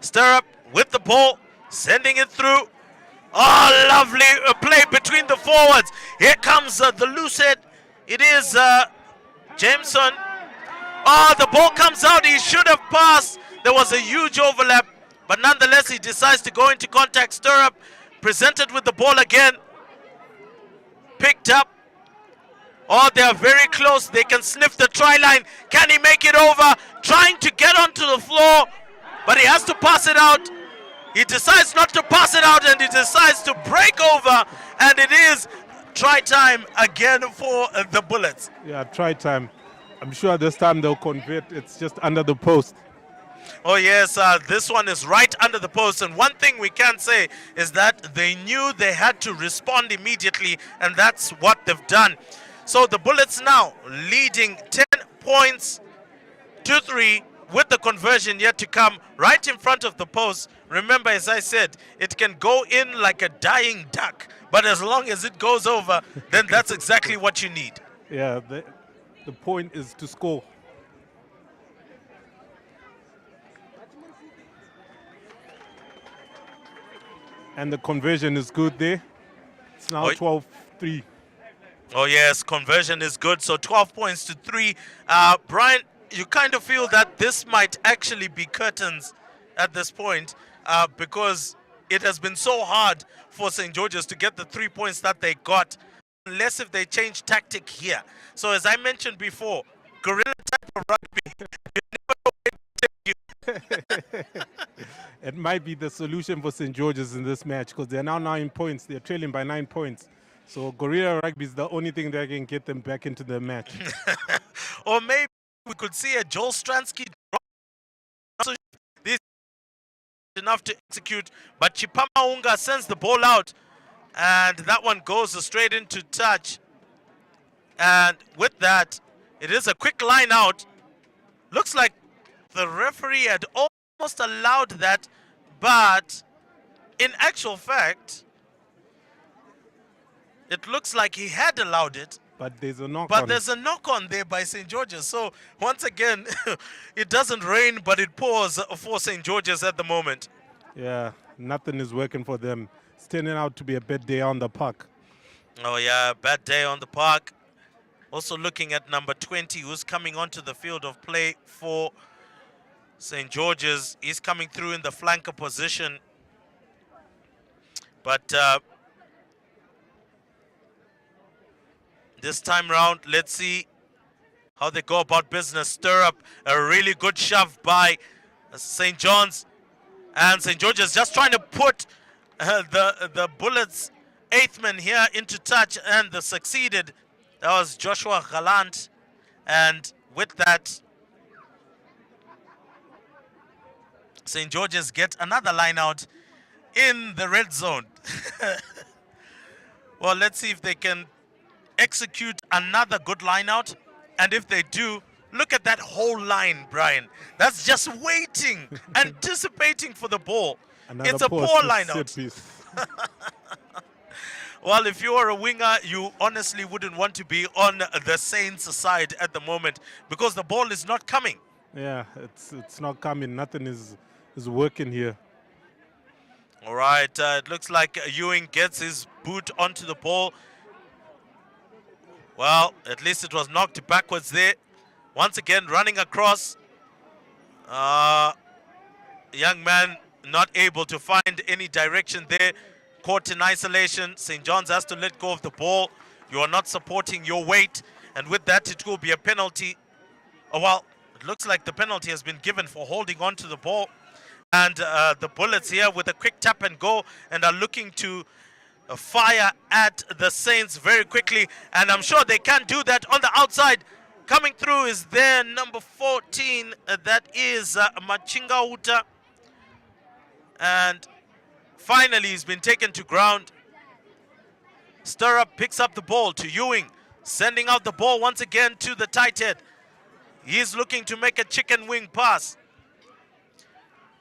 Stirrup with the ball, sending it through. Oh, lovely play between the forwards. Here comes the loose head. It is Jameson. Oh, the ball comes out. He should have passed. There was a huge overlap. But nonetheless, he decides to go into contact. Stirrup presented with the ball again. Picked up Oh, they are very close. They can sniff the try line. Can he make it over? Trying to get onto the floor, but he has to pass it out. He decides not to pass it out, and he decides to break over, and it is try time again for the Bullets. Yeah, try time. I'm sure this time they'll convert. It's just under the post. Oh yes, this one is right under the post, and one thing we can say is that they knew they had to respond immediately, and that's what they've done. So the Bullets now leading 10 points to 3 with the conversion yet to come right in front of the post. Remember, as I said, it can go in like a dying duck, but as long as it goes over, then that's exactly what you need. Yeah, the point is to score. And the conversion is good there. It's now 12-3. Oh yes, conversion is good. So 12 points to 3. Brian, you kind of feel that this might actually be curtains at this point because it has been so hard for St. George's to get the 3 points that they got, unless if they change tactic here. So as I mentioned before, guerrilla type of rugby, you never know where to take you. It might be the solution for St. George's in this match because they're now 9 points. They're trailing by 9 points. So guerrilla rugby is the only thing that can get them back into the match. Or maybe we could see a Joel Stransky drop. So this is enough to execute, but Chipama Unga sends the ball out, and that one goes straight into touch. And with that, it is a quick line out. Looks like the referee had almost allowed that, but in actual fact, it looks like he had allowed it. But there's a knock But on. there's a knock on there by St. George's. So once again, it doesn't rain, but it pours for St. George's at the moment. Yeah, nothing is working for them. It's turning out to be a bad day on the park. Oh yeah, bad day on the park. Also looking at number 20, who's coming onto the field of play for St. George's. He's coming through in the flanker position. But this time round, let's see how they go about business. Stir up a really good shove by St. John's. And St. George's just trying to put the Bullets' 8th man here into touch, and they succeeded. That was Joshua Gallant. And with that, St. George's get another line out in the red zone. Well, let's see if they can execute another good line out. And if they do, look at that whole line, Brian. That's just waiting, anticipating for the ball. It's a poor line out. Well, if you are a winger, you honestly wouldn't want to be on the Saints' side at the moment because the ball is not coming. Yeah, it's not coming. Nothing is working here. All right, it looks like Ewing gets his boot onto the ball. Well, at least it was knocked backwards there. Once again, running across. Young man not able to find any direction there. Caught in isolation. St. John's has to let go of the ball. You are not supporting your weight. And with that, it will be a penalty. Oh, well, it looks like the penalty has been given for holding on to the ball. And the Bullets here with a quick tap and go and are looking to fire at the Saints very quickly. And I'm sure they can do that on the outside. Coming through is their number 14. That is Machinga Uta. And finally, he's been taken to ground. Stirrup picks up the ball to Ewing. Sending out the ball once again to the tight head. He's looking to make a chicken wing pass.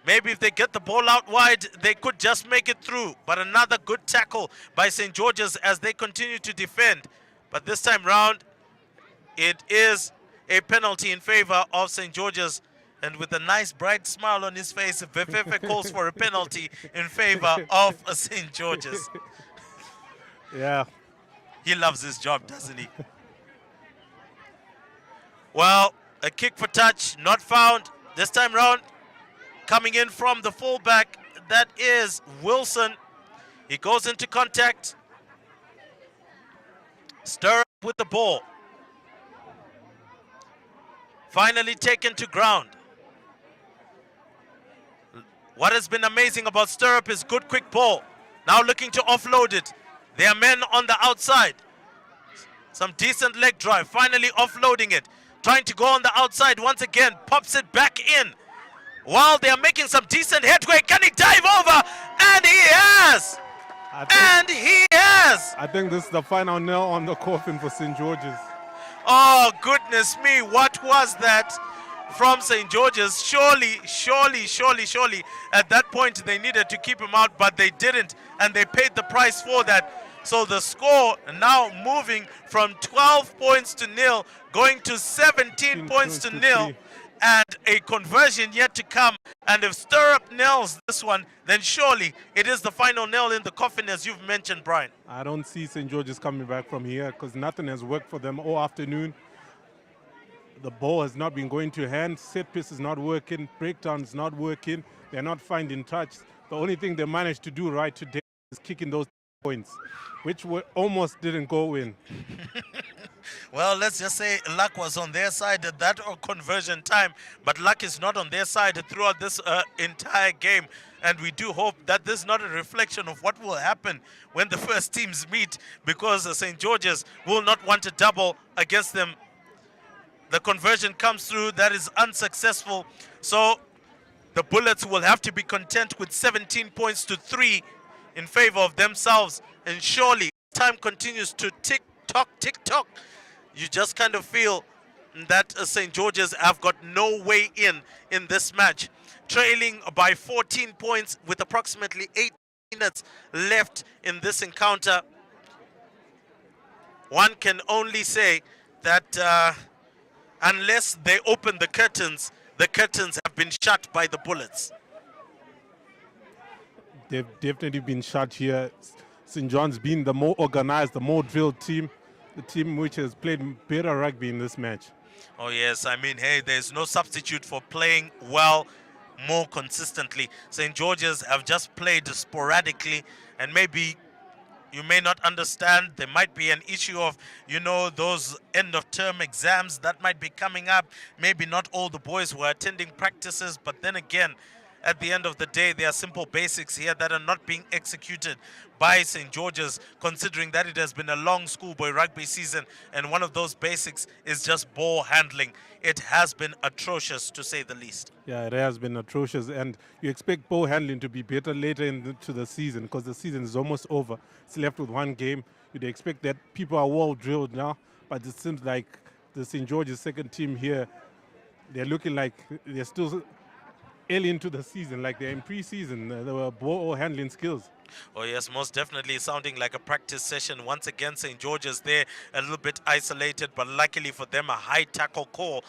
Maybe if they get the ball out wide, they could just make it through. But another good tackle by St. George's as they continue to defend. But this time round, it is a penalty in favor of St. George's. And with a nice bright smile on his face, Vefefe calls for a penalty in favor of St. George's. Yeah. He loves his job, doesn't he? Well, a kick for touch, not found. This time round, coming in from the fullback, that is Wilson. He goes into contact. Stir up with the ball. finally taken to ground. What has been amazing about Stirrup is good quick ball. Now looking to offload it. There are men on the outside. Some decent leg drive, finally offloading it. Trying to go on the outside once again, pops it back in. While they are making some decent headway, can he dive over? And he has! I think this is the final nail on the coffin for St. George's. Oh, goodness me, what was that from St. George's? Surely, at that point they needed to keep him out, but they didn't, and they paid the price for that. So the score now moving from 12 points to nil, going to 17 points to nil, and a conversion yet to come. And if Stirrup nails this one, then surely it is the final nail in the coffin, as you've mentioned, Brian. I don't see St. George's coming back from here because nothing has worked for them all afternoon. The ball has not been going to hand, set piece is not working, breakdown is not working, they're not finding touch. The only thing they managed to do right today is kicking those points, which almost didn't go in. Well, let's just say luck was on their side at that conversion time, but luck is not on their side throughout this entire game. And we do hope that this is not a reflection of what will happen when the first teams meet, because St. George's will not want to double against them. The conversion comes through, that is unsuccessful. So the Bullets will have to be content with 17 points to 3 in favor of themselves. And surely time continues to tick-tock, tick-tock. You just kind of feel that St. George's have got no way in this match. Trailing by 14 points with approximately 8 minutes left in this encounter. One can only say that unless they open the curtains have been shut by the Bullets. They've definitely been shut here. St. John's been the more organized, the more drilled team, the team which has played better rugby in this match. Oh yes, I mean, hey, there's no substitute for playing well more consistently. St. George's have just played sporadically, and maybe you may not understand. There might be an issue of, you know, those end of term exams that might be coming up. Maybe not all the boys were attending practices, but then again, at the end of the day, there are simple basics here that are not being executed by St. George's, considering that it has been a long schoolboy rugby season, and one of those basics is just ball handling. It has been atrocious, to say the least. Yeah, it has been atrocious, and you expect ball handling to be better later into the season, because the season is almost over. It's left with one game. You'd expect that people are well drilled now, but it seems like the St. George's second team here, they're looking like they're still early into the season, like they're in pre-season. There were ball handling skills. Oh yes, most definitely sounding like a practice session. Once again, St. George's there a little bit isolated, but luckily for them, a high tackle call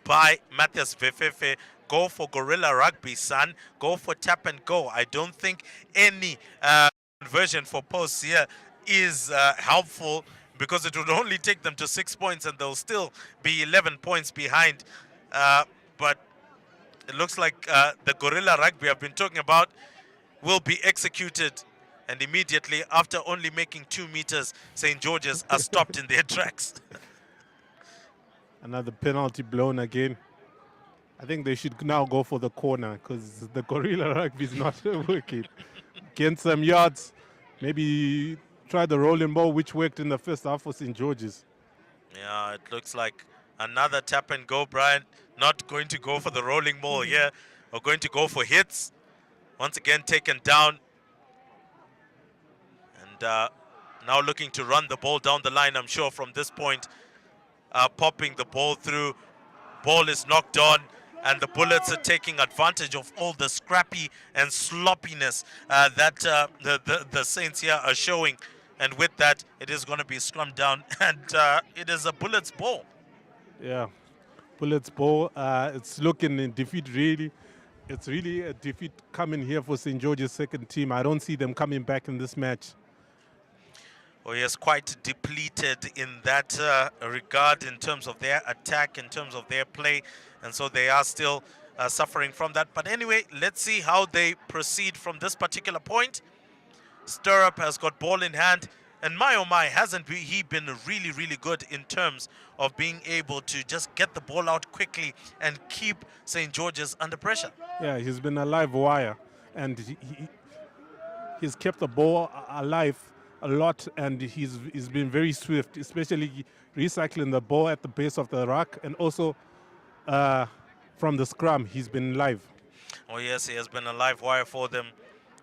by Matthias Vefefe. Go for Gorilla Rugby, son. Go for tap and go. I don't think any conversion for posts here is helpful, because it would only take them to 6 points and they'll still be 11 points behind. But it looks like the Gorilla Rugby I've been talking about will be executed, and immediately after only making 2 meters, St. George's are stopped in their tracks. Another penalty blown again. I think they should now go for the corner, because the Gorilla Rugby is not working. Gain some yards, maybe try the rolling ball, which worked in the first half for St. George's. Yeah, it looks like another tap and go, Brian. Not going to go for the rolling ball here, or going to go for hits. Once again taken down. And now looking to run the ball down the line, I'm sure, from this point. Popping the ball through. Ball is knocked on, and the Bullets are taking advantage of all the scrappy and sloppiness that the Saints here are showing. And with that, it is going to be scrummed down, and it is a Bullets ball. Yeah, Bullets ball. It's looking in defeat, really. It's really a defeat coming here for St. George's second team. I don't see them coming back in this match. Oh yes, quite depleted in that regard, in terms of their attack, in terms of their play. And so they are still suffering from that. But anyway, let's see how they proceed from this particular point. Stirrup has got ball in hand. And my oh my, hasn't he been really, really good in terms of being able to just get the ball out quickly and keep St. George's under pressure? Yeah, he's been a live wire, and he's kept the ball alive a lot, and he's been very swift, especially recycling the ball at the base of the ruck, and also from the scrum, he's been live. Oh yes, he has been a live wire for them,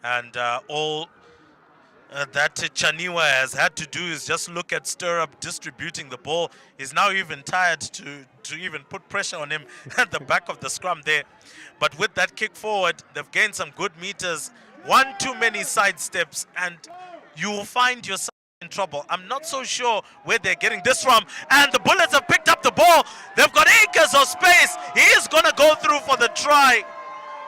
and all that Chaniwa has had to do is just look at Stirrup distributing the ball. He's now even tired to even put pressure on him at the back of the scrum there. But with that kick forward, they've gained some good meters. One too many side steps, and you will find yourself in trouble. I'm not so sure where they're getting this from. And the Bullets have picked up the ball. They've got acres of space. He is going to go through for the try.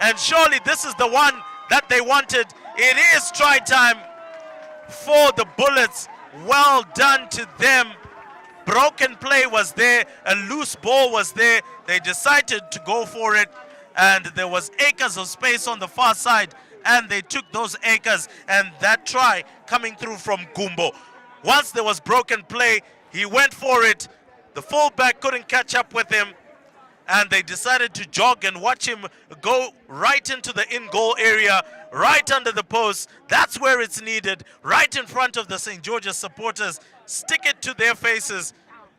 And surely this is the one that they wanted. It is try time for the Bullets. Well done to them. Broken play was there, a loose ball was there. They decided to go for it, and there was acres of space on the far side, and they took those acres, and that try coming through from Gumbo. Once there was broken play, he went for it. The fullback couldn't catch up with him, and they decided to jog and watch him go right into the in-goal area, right under the post. That's where it's needed, right in front of the St. George's supporters. Stick it to their faces,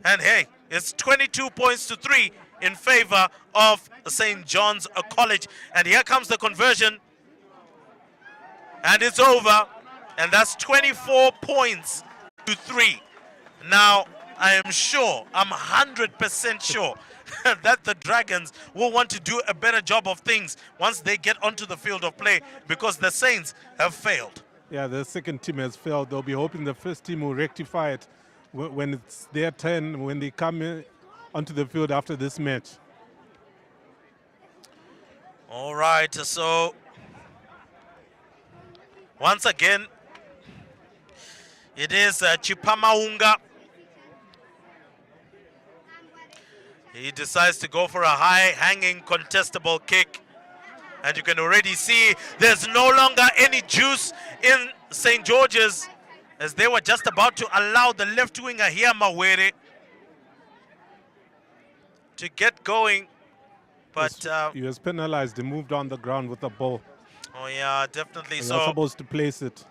and hey, it's 22 points to 3 in favor of St. John's College. And here comes the conversion, and it's over, and that's 24 points to 3. Now, I am sure, I'm 100% sure that the Dragons will want to do a better job of things once they get onto the field of play, because the Saints have failed. Yeah, the second team has failed. They'll be hoping the first team will rectify it when it's their turn, when they come in onto the field after this match. All right, so once again, it is Chipamaunga. He decides to go for a high-hanging contestable kick. And you can already see there's no longer any juice in St. George's, as they were just about to allow the left winger here, Mawere, to get going. But he was penalized. He moved on the ground with the ball. Oh yeah, definitely. He so was supposed to place it.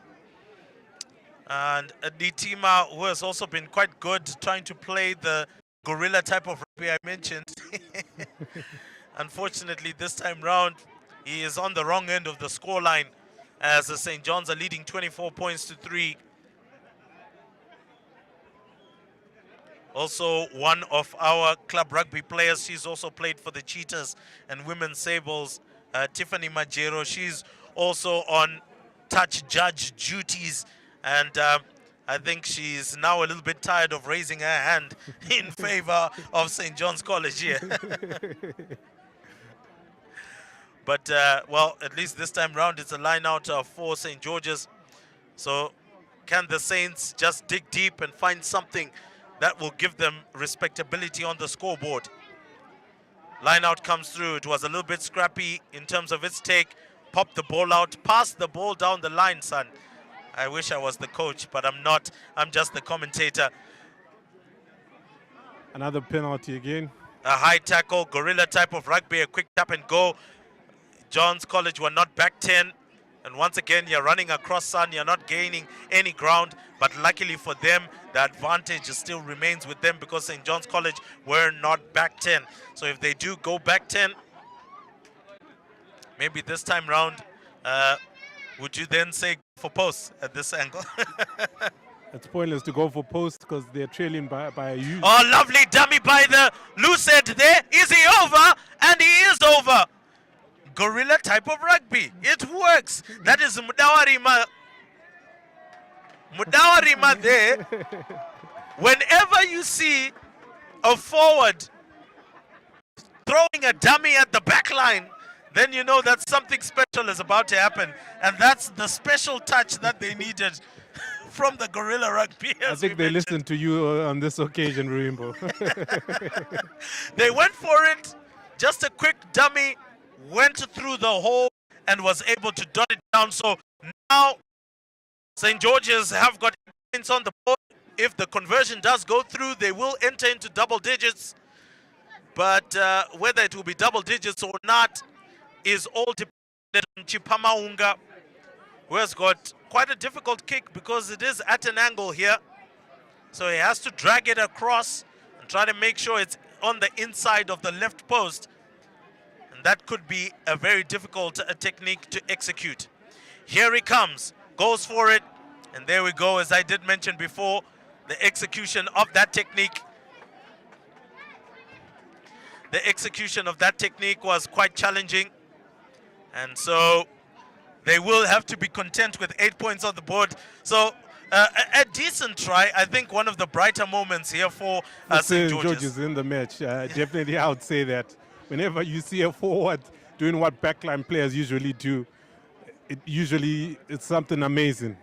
And Nitima, who has also been quite good trying to play the gorilla type of rugby I mentioned. Unfortunately, this time round, he is on the wrong end of the scoreline, as the St. John's are leading 24 points to 3. Also, one of our club rugby players, she's also played for the Cheetahs and Women's Sables, Tiffany Majero. She's also on touch judge duties, and I think she's now a little bit tired of raising her hand in favor of St. John's College here. But, well, at least this time round, it's a line out for St. George's. So can the Saints just dig deep and find something that will give them respectability on the scoreboard? Line out comes through. It was a little bit scrappy in terms of its take. Pop the ball out, pass the ball down the line, son. I wish I was the coach, but I'm not. I'm just the commentator. Another penalty again. A high tackle, gorilla type of rugby, a quick tap and go. John's College were not back 10. And once again, you're running across, son. You're not gaining any ground. But luckily for them, the advantage still remains with them, because St. John's College were not back 10. So if they do go back 10, maybe this time round, would you then say for post at this angle? It's pointless to go for post because they're trailing by a huge. Oh, lovely dummy by the loose end there. Is he over? And he is over. Gorilla type of rugby. It works. That is Mudawarima. Mudawarima there. Whenever you see a forward throwing a dummy at the back line, then you know that something special is about to happen. And that's the special touch that they needed from the gorilla rugby. I think they listened to you on this occasion, Ruimbo. They went for it. Just a quick dummy, went through the hole and was able to dot it down. So now St. George's have got points on the board. If the conversion does go through, they will enter into double digits. But whether it will be double digits or not is all dependent on Chipamaunga, who has got quite a difficult kick because it is at an angle here. So he has to drag it across and try to make sure it's on the inside of the left post. And that could be a very difficult technique to execute. Here he comes, goes for it. And there we go, as I did mention before, the execution of that technique. The execution of that technique was quite challenging. And so they will have to be content with 8 points on the board. So a decent try. I think one of the brighter moments here for St. George's in the match. Definitely, I would say that whenever you see a forward doing what backline players usually do, it's something amazing.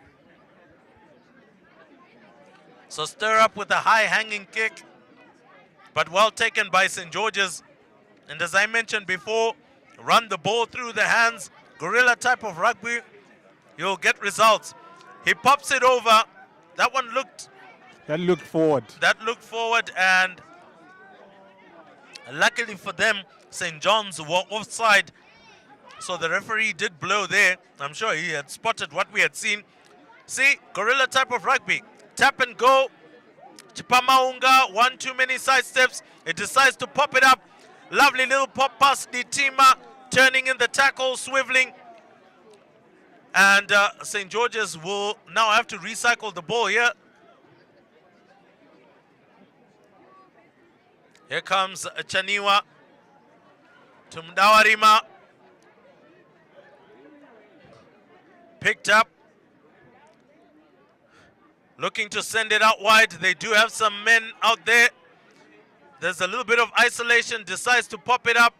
So stir up with a high hanging kick, but well taken by St. George's. And as I mentioned before, run the ball through the hands, guerrilla type of rugby, you'll get results. He pops it over. That one looked... That looked forward. That looked forward, and luckily for them, St. John's were offside. So the referee did blow there. I'm sure he had spotted what we had seen. See, guerrilla type of rugby. Tap and go. Chipamaunga, one too many side steps. It decides to pop it up. Lovely little pop pass. Nitima turning in the tackle, swiveling. And St. George's will now have to recycle the ball here. Here comes Chaniwa to Mdawarima. Picked up. Looking to send it out wide. They do have some men out there. There's a little bit of isolation. Decides to pop it up.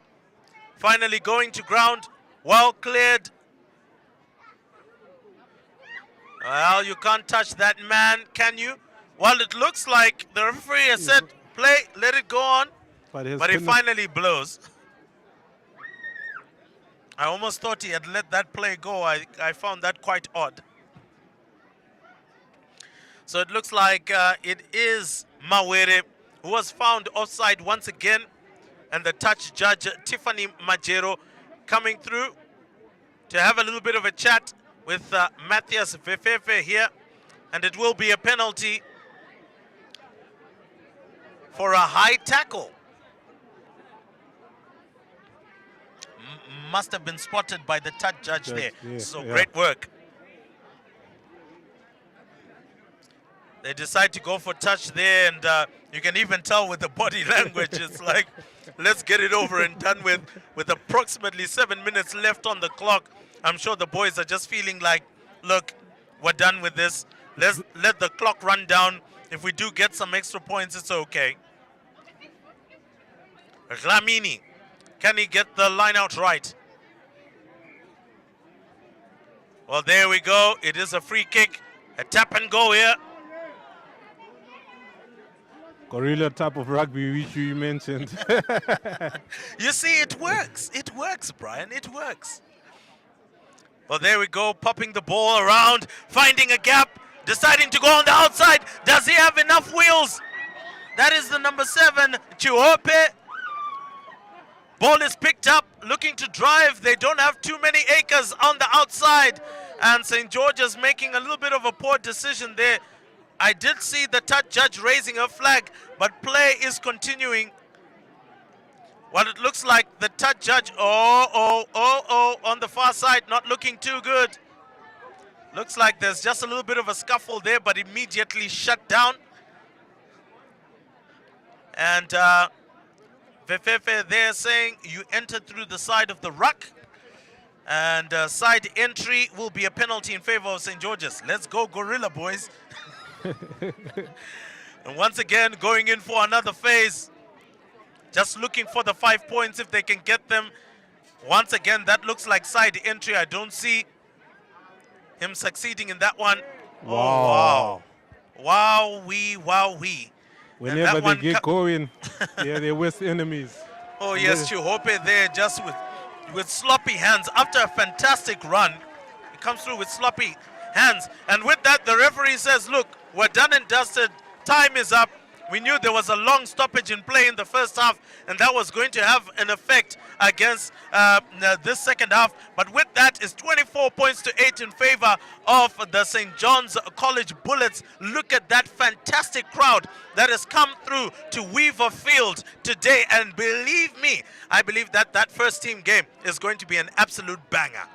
Finally going to ground. Well cleared. Well, you can't touch that man, can you? Well, it looks like the referee has said, play, let it go on. But he finally blows. I almost thought he had let that play go. I found that quite odd. So it looks like it is Mawere who was found offside once again. And the touch judge, Tiffany Majero, coming through to have a little bit of a chat with Matthias Vefefe here. And it will be a penalty for a high tackle. Must have been spotted by the touch judge there. Yeah, so great work. They decide to go for touch there, and you can even tell with the body language. It's like, let's get it over and done with approximately 7 minutes left on the clock. I'm sure the boys are just feeling like, look, we're done with this. Let's let the clock run down. If we do get some extra points, it's okay. Ramini, can he get the line out right? Well, there we go. It is a free kick. A tap and go here. Guerrilla type of rugby, which you mentioned. You see, it works. It works, Brian. It works. Well, there we go. Popping the ball around, finding a gap, deciding to go on the outside. Does he have enough wheels? That is the number 7, Chihope. Ball is picked up, looking to drive. They don't have too many acres on the outside. And St. George's making a little bit of a poor decision there. I did see the touch judge raising her flag, but play is continuing. Well, it looks like the touch judge, on the far side, not looking too good. Looks like there's just a little bit of a scuffle there, but immediately shut down. And Vefefe there saying you entered through the side of the ruck. And side entry will be a penalty in favor of St. George's. Let's go, Gorilla boys. And once again, going in for another phase. Just looking for the 5 points if they can get them. Once again, that looks like side entry. I don't see him succeeding in that one. Wow. Oh, wow. Wow-wee. Whenever they get going, they're worst enemies. Oh, yes, Chihope there just with sloppy hands. After a fantastic run, he comes through with sloppy hands. And with that, the referee says, look, we're done and dusted. Time is up. We knew there was a long stoppage in play in the first half, and that was going to have an effect against this second half. But with that, it's 24 points to 8 in favor of the St. John's College Bullets. Look at that fantastic crowd that has come through to Weaver Field today. And believe me, I believe that that first team game is going to be an absolute banger.